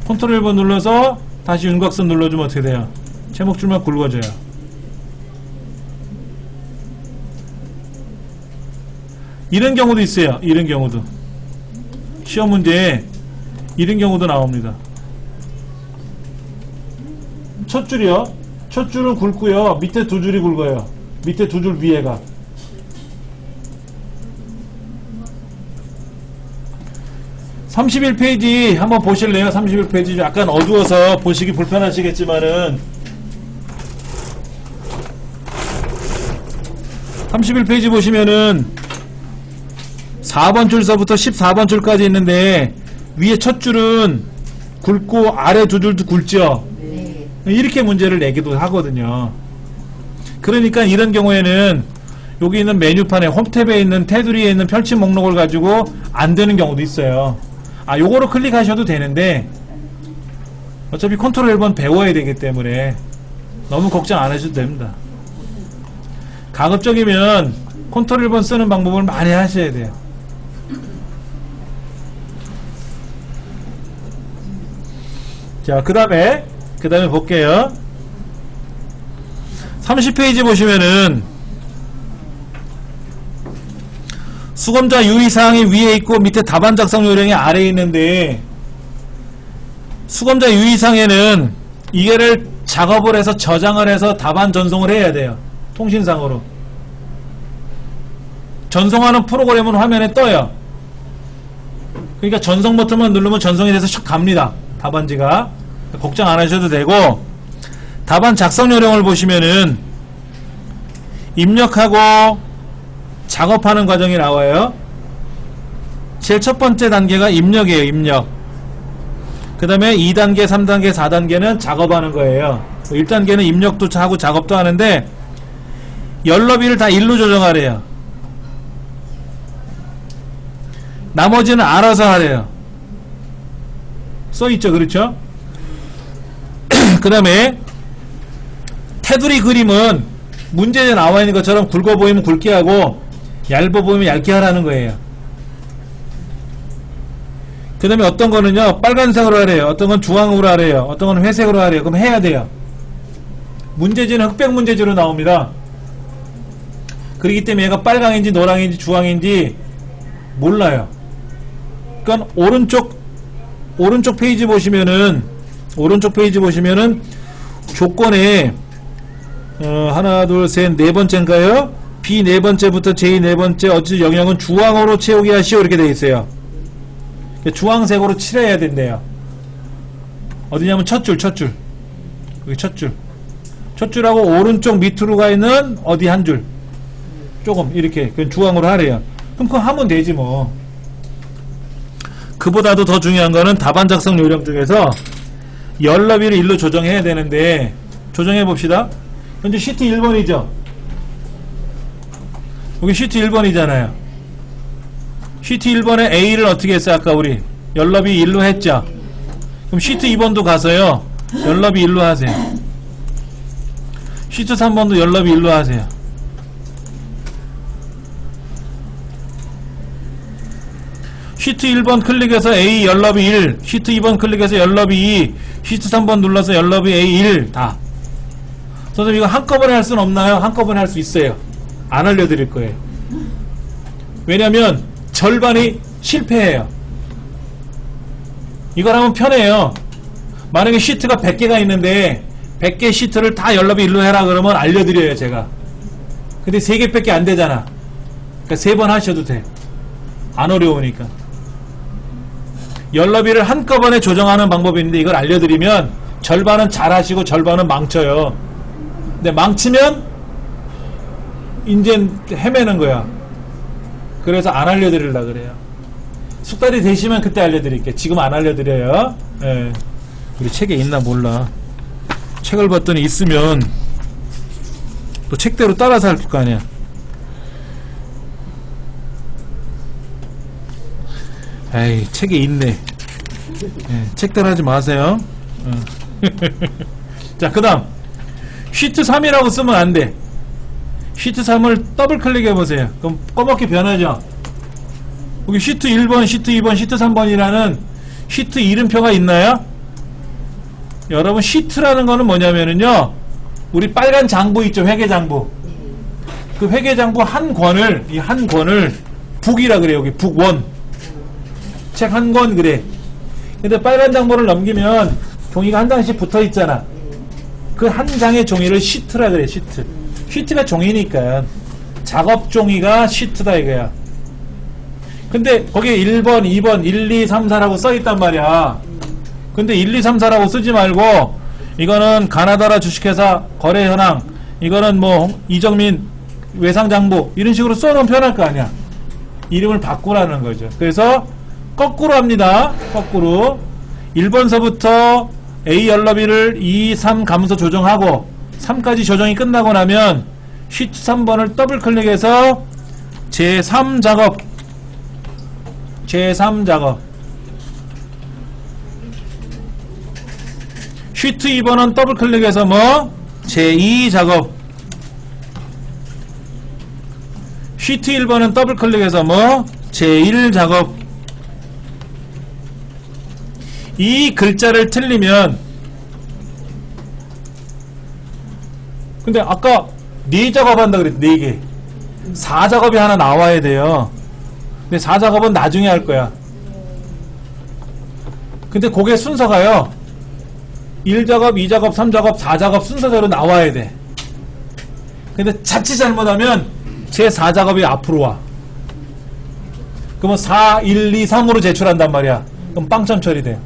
컨트롤 1번 눌러서 다시 윤곽선 눌러주면 어떻게 돼요? 제목줄만 굵어져요. 이런 경우도 있어요. 이런 경우도. 시험 문제에 이런 경우도 나옵니다. 첫 줄이요. 첫 줄은 굵고요. 밑에 두 줄이 굵어요. 밑에 두 줄 위에가. (31페이지) 한번 보실래요? 31페이지 약간 어두워서 보시기 불편하시겠지만은 31페이지 보시면은 4번 줄서부터 14번 줄까지 있는데 위에 첫 줄은 굵고 아래 두 줄도 굵죠. 네. 이렇게 문제를 내기도 하거든요. 그러니까 이런 경우에는 여기 있는 메뉴판에 홈탭에 있는 테두리에 있는 펼침 목록을 가지고 안 되는 경우도 있어요. 요거로 클릭하셔도 되는데 어차피 컨트롤 1번 배워야 되기 때문에 너무 걱정 안 하셔도 됩니다. 가급적이면 컨트롤 1번 쓰는 방법을 많이 하셔야 돼요. 자, 그 다음에 볼게요. 30페이지 보시면은 수검자 유의사항이 위에 있고 밑에 답안 작성 요령이 아래에 있는데 수검자 유의사항에는 이게를 작업을 해서 저장을 해서 답안 전송을 해야 돼요. 통신상으로. 전송하는 프로그램은 화면에 떠요. 그러니까 전송 버튼만 누르면 전송이 돼서 슉 갑니다. 답안지가. 걱정 안 하셔도 되고 답안 작성 요령을 보시면은 입력하고 작업하는 과정이 나와요. 제일 첫 번째 단계가 입력이에요. 입력. 그 다음에 2단계, 3단계, 4단계는 작업하는 거예요. 1단계는 입력도 하고 작업도 하는데 열너비를 다 1로 조정하래요. 나머지는 알아서 하래요. 써있죠. 그렇죠? 그 다음에 테두리 그림은 문제에 나와 있는 것처럼 굵어 보이면 굵게 하고 얇아 보이면 얇게 하라는 거예요. 그 다음에 어떤 거는요 빨간색으로 하래요. 어떤 건 주황으로 하래요. 어떤 건 회색으로 하래요. 그럼 해야 돼요. 문제지는 흑백 문제지로 나옵니다. 그렇기 때문에 얘가 빨강인지 노랑인지 주황인지 몰라요. 그러니까 오른쪽 페이지 보시면은 조건에 하나 둘 셋 네 번째인가요? B 네 번째부터 J 네 번째 어찌 영역은 주황으로 채우게 하시오 이렇게 되어 있어요. 주황색으로 칠해야 된대요. 어디냐면 첫 줄 여기 첫 줄하고 오른쪽 밑으로 가 있는 어디 한 줄 조금 이렇게 그건 주황으로 하래요. 그럼 그거 하면 되지 뭐. 그보다도 더 중요한 거는 답안 작성 요령 중에서 열너비를 1로 조정해야 되는데 조정해 봅시다. 현재 시트 1번이죠. 여기 시트 1번이잖아요. 시트 1번에 A를 어떻게 했어요? 아까 우리 열너비 1로 했죠. 그럼 시트 2번도 가서요 열너비 1로 하세요. 시트 3번도 열너비 1로 하세요. 시트 1번 클릭해서 A 열너비 1, 시트 2번 클릭해서 열너비 2, 시트 3번 눌러서 열너비 A 1 다. 선생님 이거 한꺼번에 할 수는 없나요? 한꺼번에 할 수 있어요. 안 알려드릴 거예요. 왜냐면 절반이 실패해요. 이걸 하면 편해요. 만약에 시트가 100개가 있는데 100개 시트를 다 열너비 1로 해라 그러면 알려드려요 제가. 근데 3개밖에 안 되잖아. 그러니까 3번 하셔도 돼. 안 어려우니까. 열너비를 한꺼번에 조정하는 방법이 있는데 이걸 알려드리면 절반은 잘 하시고 절반은 망쳐요. 근데 망치면 이제 헤매는 거야. 그래서 안 알려드리려고 그래요. 숙달이 되시면 그때 알려드릴게요. 지금 안 알려드려요. 예. 우리 책에 있나 몰라. 책을 봤더니 있으면 또 책대로 따라서 할 거 아니야. 에이, 책에 있네. 예, 책대로 하지 마세요. 자, 그 다음 시트 3이라고 쓰면 안 돼. 시트 3을 더블 클릭해 보세요. 그럼 꺼멓게 변하죠. 여기 시트 1번, 시트 2번, 시트 3번이라는 시트 이름표가 있나요? 여러분 시트라는 거는 뭐냐면은요 우리 빨간 장부 있죠. 회계장부. 그 회계장부 한 권을 이 한 권을 북이라 그래요. 여기 북1 책 한 권 그래. 근데 빨간 장부를 넘기면 종이가 한 장씩 붙어 있잖아. 그 한 장의 종이를 시트라 그래. 시트. 시트가 종이니까 작업 종이가 시트다 이거야. 근데 거기에 1번, 2번, 1, 2, 3, 4라고 써있단 말이야. 근데 1, 2, 3, 4라고 쓰지 말고 이거는 가나다라 주식회사 거래 현황, 이거는 뭐 이정민 외상장부 이런 식으로 써놓으면 편할 거 아니야. 이름을 바꾸라는 거죠. 그래서 거꾸로 합니다. 거꾸로 1번서부터 A 연러비를 2, 3 가면서 조정하고 3까지 조정이 끝나고 나면 시트 3번을 더블 클릭해서 제3 작업 시트 2번은 더블 클릭해서 뭐 제2 작업, 시트 1번은 더블 클릭해서 뭐 제1 작업. 이 글자를 틀리면, 근데 아까 4작업 한다 그랬지, 4개. 4작업이 하나 나와야 돼요. 근데 4작업은 나중에 할 거야. 근데 그게 순서가요, 1작업, 2작업, 3작업, 4작업 순서대로 나와야 돼. 근데 자칫 잘못하면 제 4작업이 앞으로 와. 그러면 4, 1, 2, 3으로 제출한단 말이야. 그럼 빵점 처리돼.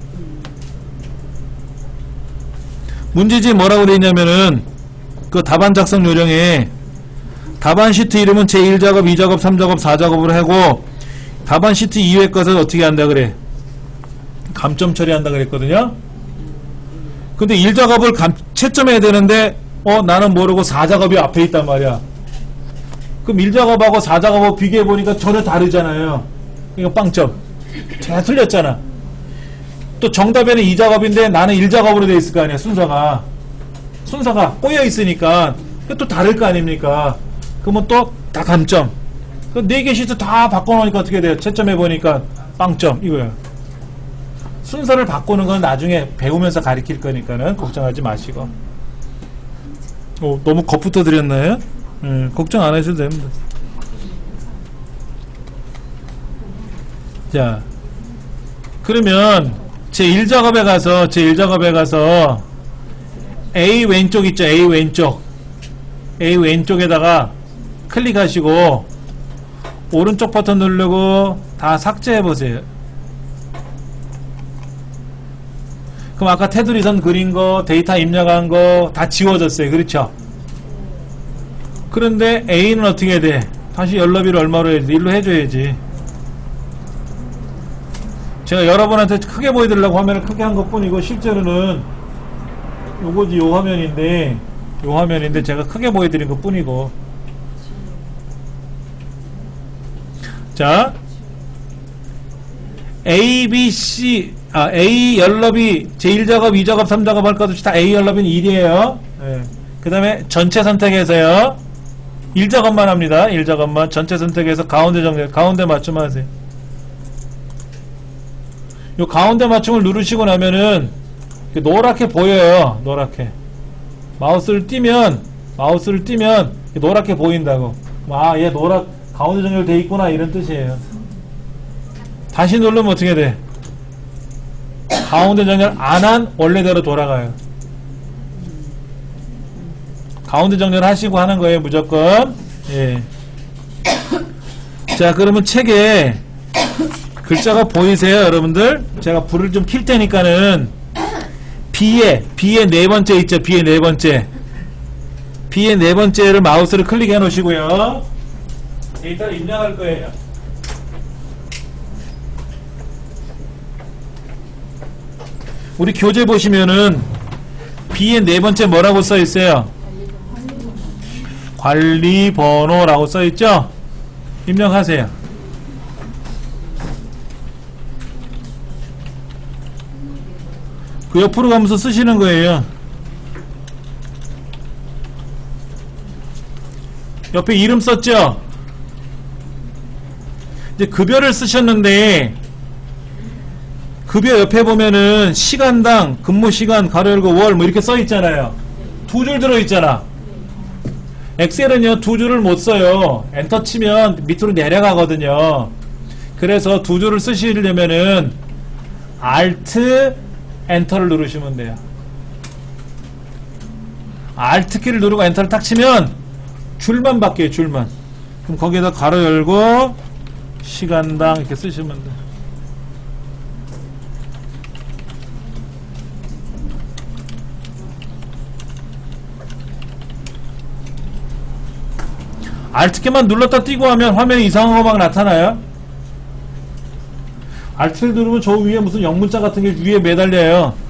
문제지 뭐라고 되어 있냐면은 그 답안 작성 요령에 답안 시트 이름은 제1작업, 2작업, 3작업, 4작업으로 하고 답안 시트 이외의 것은 어떻게 한다 그래? 감점 처리한다 그랬거든요. 근데 1작업을 채점해야 되는데 나는 모르고 4작업이 앞에 있단 말이야. 그럼 1작업하고 4작업하고 비교해보니까 전혀 다르잖아요. 이거 빵점. 다 틀렸잖아. 또 정답에는 2작업인데 나는 1작업으로 돼 있을 거 아니야. 순서가 꼬여 있으니까 또 다를 거 아닙니까? 그러면 또 다 감점. 그 4개 시트 다 바꿔놓으니까 어떻게 돼요? 채점해보니까 빵점 이거예요. 순서를 바꾸는 건 나중에 배우면서 가르칠 거니까는 걱정하지 마시고. 너무 겁부터 드렸나요? 걱정 안 하셔도 됩니다. 자, 그러면 제 1작업에 가서 A 왼쪽 있죠? A 왼쪽에다가 클릭하시고 오른쪽 버튼 누르고 다 삭제해 보세요. 그럼 아까 테두리선 그린 거, 데이터 입력한 거 다 지워졌어요. 그렇죠? 그런데 A는 어떻게 돼? 다시 연러비를 얼마로 해야 돼? 1로 해줘야지. 제가 여러분한테 크게 보여드리려고 화면을 크게 한 것 뿐이고 실제로는 요거지, 요 화면인데 제가 크게 보여드린 것 뿐이고. 자, A, B, C, A 연럽이 제1작업, 2작업, 3작업 할 것 없이 다 A 연럽은 1이에요. 그 다음에 전체 선택해서요. 1작업만 합니다. 1작업만. 전체 선택해서 가운데 정렬, 가운데 맞춤 하세요. 요 가운데 맞춤을 누르시고 나면은 노랗게 보여요. 노랗게. 마우스를 띄면 노랗게 보인다고. 얘 가운데 정렬돼 있구나 이런 뜻이에요. 다시 누르면 어떻게 돼? 가운데 정렬 안 한 원래대로 돌아가요. 가운데 정렬 하시고 하는 거예요, 무조건. 예. 자, 그러면 책에 글자가 보이세요, 여러분들? 제가 불을 좀 킬 테니까는 B에 네 번째 있죠, B에 네 번째. B에 네 번째를 마우스를 클릭해 놓으시고요. 데이터를 입력할 거예요. 우리 교재 보시면은 B에 네 번째 뭐라고 써 있어요? 관리 번호라고 써 있죠? 입력하세요. 그 옆으로 가면서 쓰시는 거예요. 옆에 이름 썼죠? 이제 급여를 쓰셨는데 급여 옆에 보면은 시간당 근무시간 가로 열고 월 뭐 이렇게 써 있잖아요. 두 줄 들어 있잖아. 엑셀은요 두 줄을 못 써요. 엔터 치면 밑으로 내려가거든요. 그래서 두 줄을 쓰시려면은 Alt 엔터를 누르시면 돼요. Alt 키를 누르고 엔터를 탁 치면 줄만 바뀌어요, 줄만. 그럼 거기에다 가로 열고 시간당 이렇게 쓰시면 돼요. Alt키만 눌렀다 띄고 하면 화면에 이상한 거 막 나타나요. Alt를 누르면 저 위에 무슨 영문자 같은 게 위에 매달려요.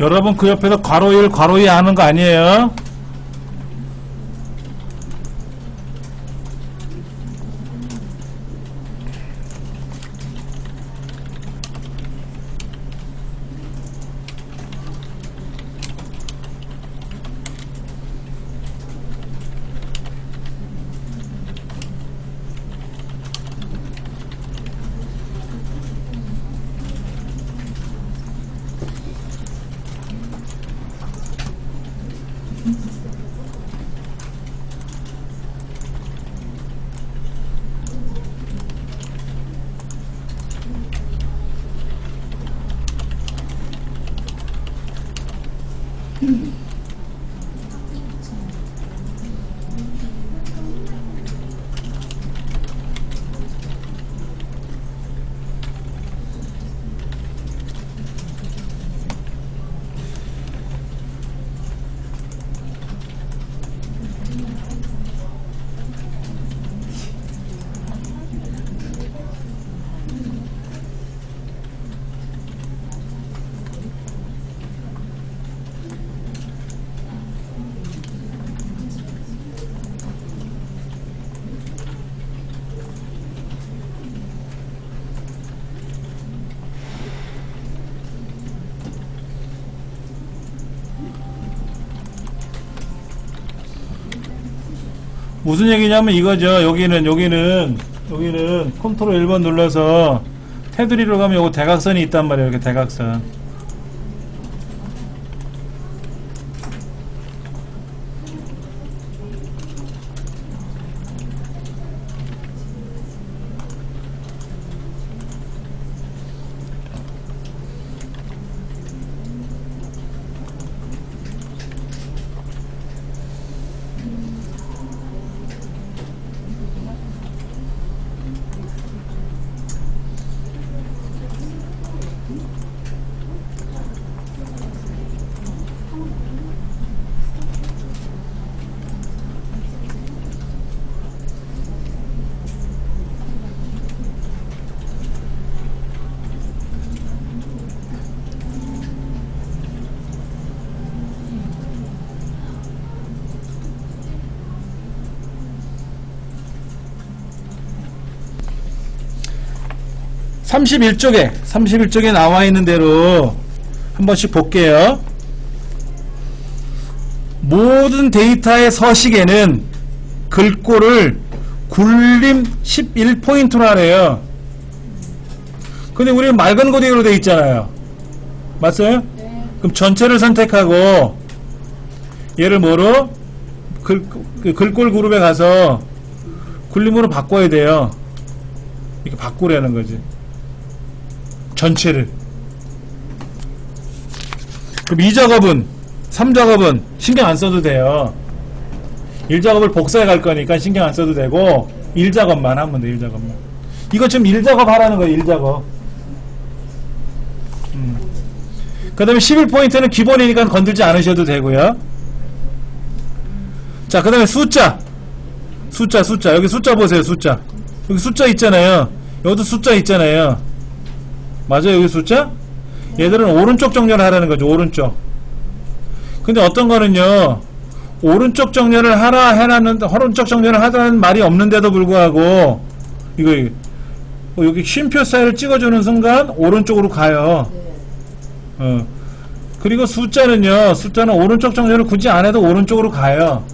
여러분 그 옆에서 괄호 1, 괄호 2 하는 거 아니에요? 무슨 얘기냐면 이거죠. 여기는 컨트롤 1번 눌러서 테두리로 가면 요거 대각선이 있단 말이에요. 이렇게 대각선. 31쪽에 나와 있는 대로 한 번씩 볼게요. 모든 데이터의 서식에는 글꼴을 굴림 11포인트로 하래요. 근데 우리는 맑은 코딩으로 되어 있잖아요. 맞아요? 네. 그럼 전체를 선택하고 얘를 뭐로? 글꼴 그룹에 가서 굴림으로 바꿔야 돼요. 이렇게 바꾸라는 거지. 전체를. 그럼 2작업은 3작업은 신경 안 써도 돼요. 1작업을 복사해 갈 거니까 신경 안 써도 되고 1작업만 하면 돼. 1작업만. 이거 지금 1작업 하라는 거예요. 1작업. 그 다음에 11포인트는 기본이니까 건들지 않으셔도 되고요. 자, 그 다음에 숫자. 여기 숫자 보세요. 숫자. 여기 숫자 있잖아요. 여기도 숫자 있잖아요. 맞아요? 여기 숫자? 얘들은 오른쪽 정렬을 하라는 거죠. 오른쪽. 근데 어떤 거는요, 오른쪽 정렬을 하라 해놨는데, 오른쪽 정렬을 하라는 말이 없는데도 불구하고, 이거, 여기 쉼표 사이를 찍어주는 순간, 오른쪽으로 가요. 네. 그리고 숫자는 오른쪽 정렬을 굳이 안 해도 오른쪽으로 가요.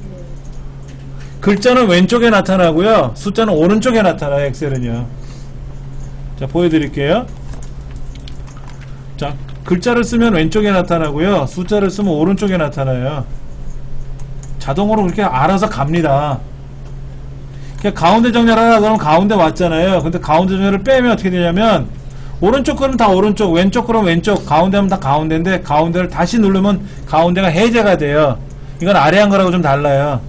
글자는 왼쪽에 나타나고요. 숫자는 오른쪽에 나타나요. 엑셀은요. 자, 보여드릴게요. 자, 글자를 쓰면 왼쪽에 나타나고요. 숫자를 쓰면 오른쪽에 나타나요. 자동으로 그렇게 알아서 갑니다. 그냥 가운데 정렬하라 그러면 가운데 왔잖아요. 근데 가운데 정렬을 빼면 어떻게 되냐면 오른쪽 거는 다 오른쪽, 왼쪽 거는 왼쪽, 가운데면 다 가운데인데 가운데를 다시 누르면 가운데가 해제가 돼요. 이건 아래 한 거라고 좀 달라요.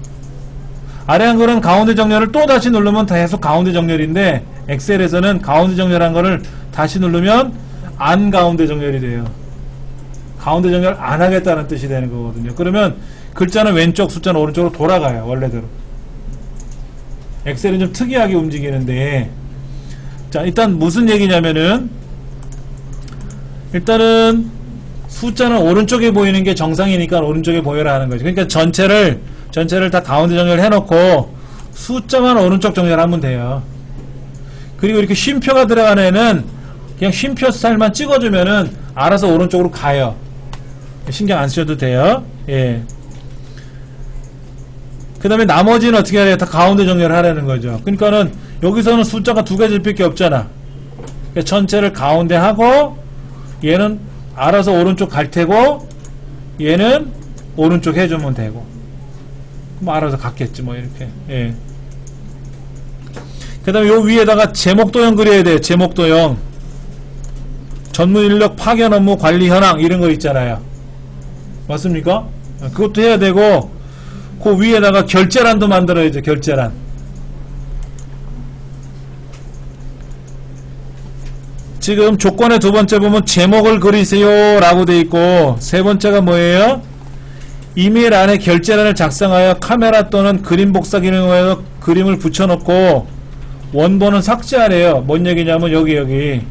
아래 한 거는 가운데 정렬을 또 다시 누르면 계속 가운데 정렬인데 엑셀에서는 가운데 정렬한 거를 다시 누르면 안 가운데 정렬이 돼요. 가운데 정렬 안 하겠다는 뜻이 되는 거거든요. 그러면 글자는 왼쪽, 숫자는 오른쪽으로 돌아가요. 원래대로. 엑셀은 좀 특이하게 움직이는데, 자, 일단 무슨 얘기냐면은 일단은 숫자는 오른쪽에 보이는 게 정상이니까 오른쪽에 보여라 하는 거죠. 그러니까 전체를 다 가운데 정렬 해놓고 숫자만 오른쪽 정렬하면 돼요. 그리고 이렇게 쉼표가 들어간 애는 그냥 쉼표 스타일만 찍어주면은 알아서 오른쪽으로 가요. 신경 안 쓰셔도 돼요. 예. 그 다음에 나머지는 어떻게 해야 돼요? 다 가운데 정렬을 하라는 거죠. 그러니까는 여기서는 숫자가 두 가지밖에 없잖아. 그러니까 전체를 가운데 하고 얘는 알아서 오른쪽 갈 테고 얘는 오른쪽 해주면 되고 그럼 알아서 갔겠지 뭐 이렇게. 예. 그 다음에 요 위에다가 제목도형 그려야 돼요. 제목도형. 전문인력 파견 업무 관리 현황 이런 거 있잖아요. 맞습니까? 그것도 해야 되고 그 위에다가 결제란도 만들어야죠. 결제란. 지금 조건의 두 번째 보면 제목을 그리세요 라고 돼 있고 세 번째가 뭐예요? 이메일 안에 결제란을 작성하여 카메라 또는 그림 복사 기능으로 그림을 붙여놓고 원본은 삭제하래요. 뭔 얘기냐면 여기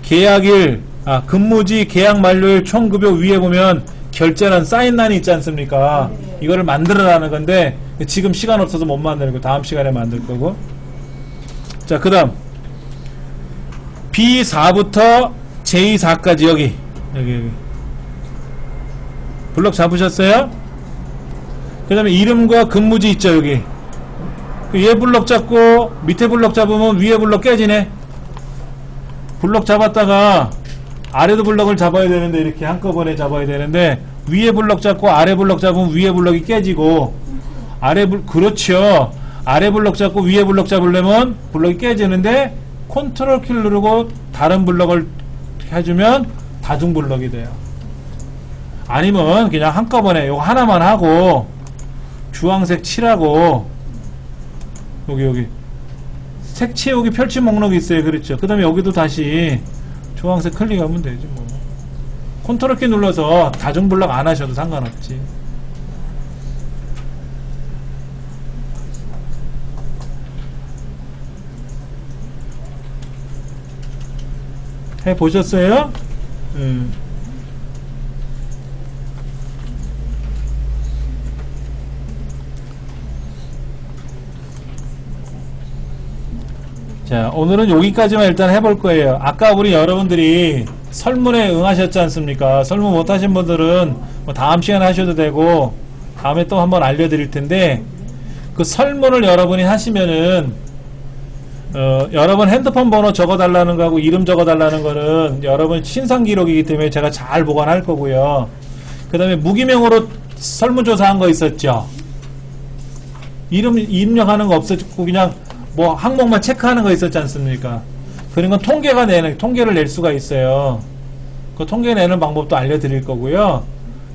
계약일, 근무지 계약 만료일 총급여 위에 보면 결제란 사인란이 있지 않습니까? 이거를 만들어라는 건데 지금 시간 없어서 못 만드는 거 다음 시간에 만들 거고. 자, 그 다음 B4부터 J4까지 여기 블럭 잡으셨어요? 그 다음에 이름과 근무지 있죠. 여기 얘 블럭 잡고 밑에 블럭 잡으면 위에 블럭 깨지네. 블럭 잡았다가 아래도 블럭을 잡아야 되는데 이렇게 한꺼번에 잡아야 되는데 위에 블럭 잡고 아래 블럭 잡으면 위에 블럭이 깨지고 그렇죠. 아래 블럭 잡고 위에 블럭 잡으려면 블럭이 깨지는데 컨트롤 키를 누르고 다른 블럭을 해주면 다중 블럭이 돼요. 아니면 그냥 한꺼번에 요거 하나만 하고 주황색 칠하고 여기 색 채우기 펼침 목록이 있어요. 그렇죠. 그 다음에 여기도 다시 주황색 클릭하면 되지 뭐. 컨트롤 키 눌러서 다중 블럭 안 하셔도 상관없지. 해 보셨어요? 자, 오늘은 여기까지만 일단 해볼 거예요. 아까 우리 여러분들이 설문에 응하셨지 않습니까? 설문 못하신 분들은 뭐 다음 시간에 하셔도 되고 다음에 또 한번 알려드릴 텐데, 그 설문을 여러분이 하시면은 여러분 핸드폰 번호 적어달라는 거하고 이름 적어달라는 거는 여러분 신상 기록이기 때문에 제가 잘 보관할 거고요. 그 다음에 무기명으로 설문조사한 거 있었죠? 이름 입력하는 거 없었고 그냥 뭐 항목만 체크하는 거 있었지 않습니까? 그런 건 통계를 낼 수가 있어요. 그 통계 내는 방법도 알려드릴 거고요.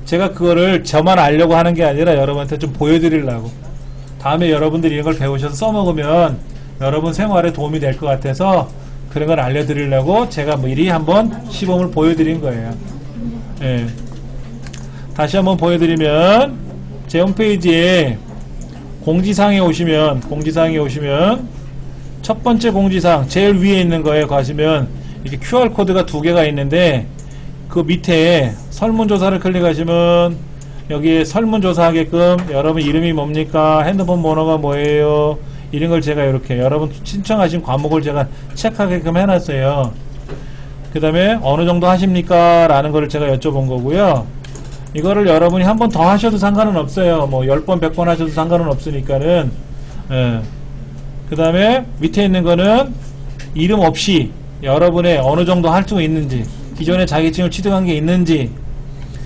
제가 그거를 저만 알려고 하는 게 아니라 여러분한테 좀 보여드리려고. 다음에 여러분들이 이런 걸 배우셔서 써먹으면 여러분 생활에 도움이 될 것 같아서 그런 걸 알려드리려고 제가 미리 한번 시범을 보여드린 거예요. 예. 다시 한번 보여드리면 제 홈페이지에 공지사항에 오시면 첫 번째 공지사항 제일 위에 있는 거에 가시면 이렇게 QR코드가 2개가 있는데 그 밑에 설문조사를 클릭하시면 여기에 설문조사하게끔 여러분 이름이 뭡니까? 핸드폰 번호가 뭐예요? 이런 걸 제가 이렇게 여러분 신청하신 과목을 제가 체크하게끔 해놨어요. 그 다음에 어느 정도 하십니까? 라는 거를 제가 여쭤본 거고요. 이거를 여러분이 한 번 더 하셔도 상관은 없어요. 뭐 10번, 100번 하셔도 상관은 없으니까는. 예. 그 다음에 밑에 있는 거는 이름 없이 여러분의 어느 정도 할 수 있는지, 기존에 자격증을 취득한 게 있는지,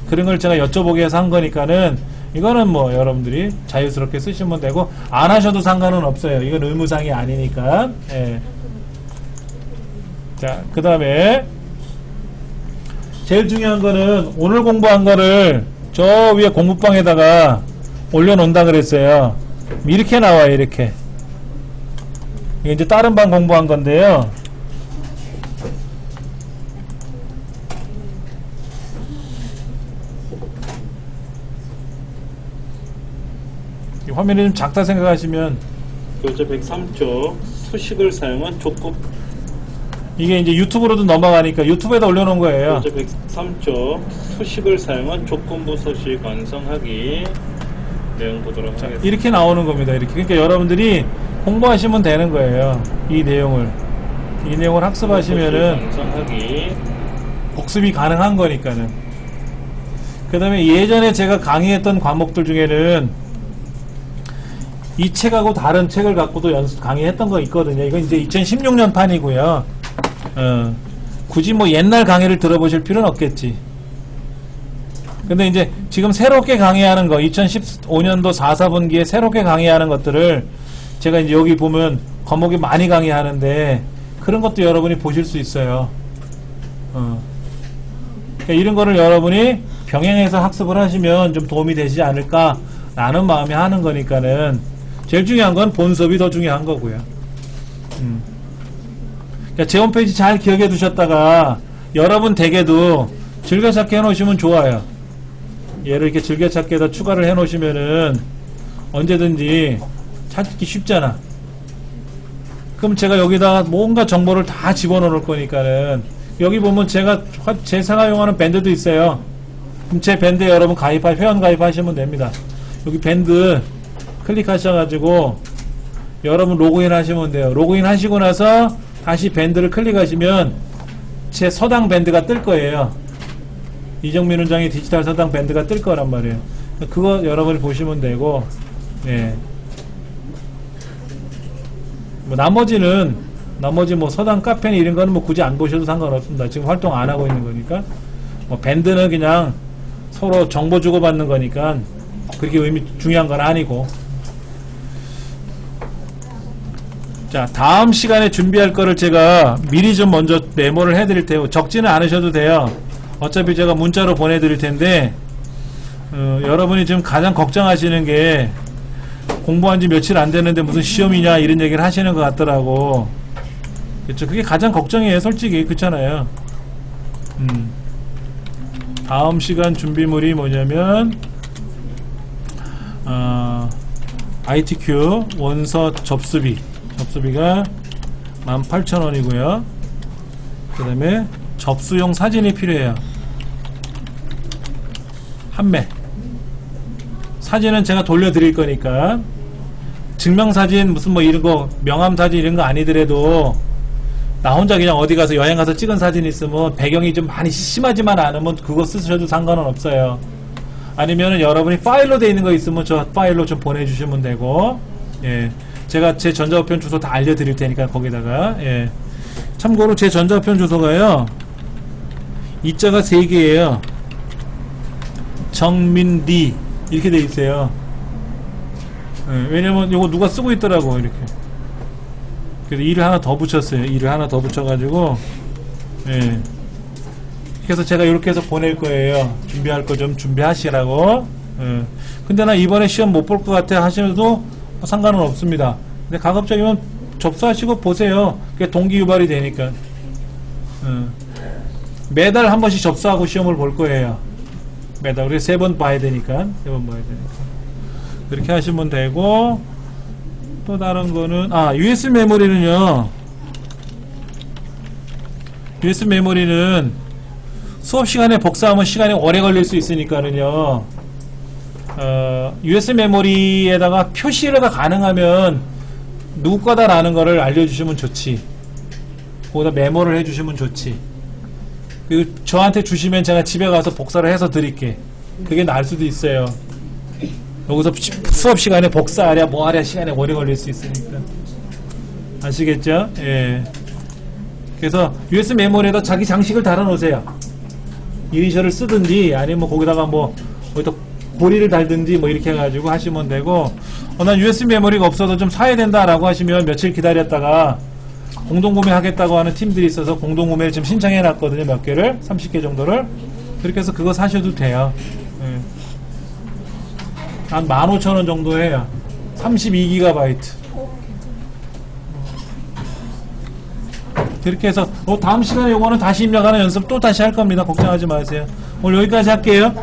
그런 걸 제가 여쭤보기 위해서 한 거니까는 이거는 뭐 여러분들이 자유스럽게 쓰시면 되고 안 하셔도 상관은 없어요. 이건 의무사항이 아니니까. 예. 자, 그 다음에 제일 중요한 거는 오늘 공부한 거를 저 위에 공부방에다가 올려놓는다 그랬어요. 이렇게 나와요. 이렇게. 이게 이제 다른 방 공부한 건데요. 이 화면이 좀 작다 생각하시면 교재 103조 수식을 사용한 조건. 이게 이제 유튜브로도 넘어가니까 유튜브에다 올려놓은 거예요. 교재 103조 수식을 사용한 조건부 서식 완성하기. 내용 보도록 하겠습니다. 이렇게 나오는 겁니다. 이렇게. 그러니까 여러분들이 공부하시면 되는 거예요. 이 내용을 학습하시면은 완성하기. 복습이 가능한 거니까는. 그 다음에 예전에 제가 강의했던 과목들 중에는 이 책하고 다른 책을 갖고도 강의했던 거 있거든요. 이건 이제 2016년 판이고요. 굳이 뭐 옛날 강의를 들어보실 필요는 없겠지. 근데 이제 지금 새롭게 강의하는 거, 2015년도 4, 4분기에 새롭게 강의하는 것들을 제가 이제 여기 보면 과목이 많이 강의하는데 그런 것도 여러분이 보실 수 있어요. 그러니까 이런 거를 여러분이 병행해서 학습을 하시면 좀 도움이 되지 않을까라는 마음이 하는 거니까는 제일 중요한 건 본 수업이 더 중요한 거고요. 그러니까 제 홈페이지 잘 기억해 두셨다가 여러분 댁에도 즐겨찾기 해놓으시면 좋아요. 얘를 이렇게 즐겨찾기에다 추가를 해놓으시면은 언제든지 찾기 쉽잖아. 그럼 제가 여기다가 뭔가 정보를 다 집어넣을 거니까는 여기 보면 제가 사용하는 밴드도 있어요. 그럼 제 밴드에 여러분 회원 가입하시면 됩니다. 여기 밴드 클릭하셔가지고 여러분 로그인 하시면 돼요. 로그인 하시고 나서 다시 밴드를 클릭하시면 제 서당 밴드가 뜰 거예요. 이정민 원장의 디지털 서당 밴드가 뜰 거란 말이에요. 그거 여러분이 보시면 되고, 예. 뭐 나머지 뭐 서당 카페나 이런 거는 뭐 굳이 안 보셔도 상관없습니다. 지금 활동 안 하고 있는 거니까. 뭐 밴드는 그냥 서로 정보 주고받는 거니까 그렇게 중요한 건 아니고. 자, 다음 시간에 준비할 거를 제가 미리 좀 먼저 메모를 해드릴 테고, 적지는 않으셔도 돼요. 어차피 제가 문자로 보내드릴 텐데, 여러분이 지금 가장 걱정하시는 게, 공부한 지 며칠 안 됐는데 무슨 시험이냐, 이런 얘기를 하시는 것 같더라고. 그쵸? 그게 가장 걱정이에요, 솔직히. 그렇잖아요. 다음 시간 준비물이 뭐냐면, ITQ 원서 접수비가 18,000원이고요. 그 다음에 접수용 사진이 필요해요. 한 매. 사진은 제가 돌려드릴 거니까 증명사진 무슨 뭐 이런 거 명함사진 이런 거 아니더라도 나 혼자 그냥 어디 가서 여행 가서 찍은 사진 있으면 배경이 좀 많이 심하지만 않으면 그거 쓰셔도 상관은 없어요. 아니면은 여러분이 파일로 돼 있는 거 있으면 저 파일로 좀 보내주시면 되고, 예. 제가 제 전자우편 주소 다 알려드릴 테니까 거기다가, 예. 참고로 제 전자우편 주소가요, 이자가 3개예요. 정민디 이렇게 돼 있어요. 예. 왜냐면 이거 누가 쓰고 있더라고 이렇게. 그래서 이를 하나 더 붙였어요. 이를 하나 더 붙여가지고, 예. 그래서 제가 이렇게 해서 보낼 거예요. 준비할 거 좀 준비하시라고. 예. 근데 나 이번에 시험 못 볼 것 같아 하셔도 상관은 없습니다. 근데 가급적이면 접수하시고 보세요. 그게 동기 유발이 되니까. 예. 매달 한 번씩 접수하고 시험을 볼 거예요. 매달. 우리 3번 봐야 되니까. 3번 봐야 되니까. 그렇게 하시면 되고, 또 다른 거는, USB 메모리는요. USB 메모리는 수업 시간에 복사하면 시간이 오래 걸릴 수 있으니까는요. USB 메모리에다가 표시가 가능하면 누구 거다라는 거를 알려주시면 좋지. 거기다 메모를 해주시면 좋지. 그리고 저한테 주시면 제가 집에 가서 복사를 해서 드릴게. 그게 나을 수도 있어요. 여기서 수업 시간에 복사하랴 뭐하랴 시간이 오래 걸릴 수 있으니까. 아시겠죠? 예. 그래서 USB 메모리에다 자기 장식을 달아놓으세요. 이니셜을 쓰든지 아니면 거기다가 뭐 거기다 고리를 달든지 뭐 이렇게 해가지고 하시면 되고, 난 USB 메모리가 없어서 좀 사야 된다라고 하시면 며칠 기다렸다가 공동구매 하겠다고 하는 팀들이 있어서 공동구매를 지금 신청해 놨거든요. 몇 개를 30개 정도를. 그렇게 해서 그거 사셔도 돼요. 예. 한 15,000원 정도 해요. 32GB. 그렇게 해서 다음 시간에 요거는 다시 입력하는 연습 또 다시 할 겁니다. 걱정하지 마세요. 오늘 여기까지 할게요.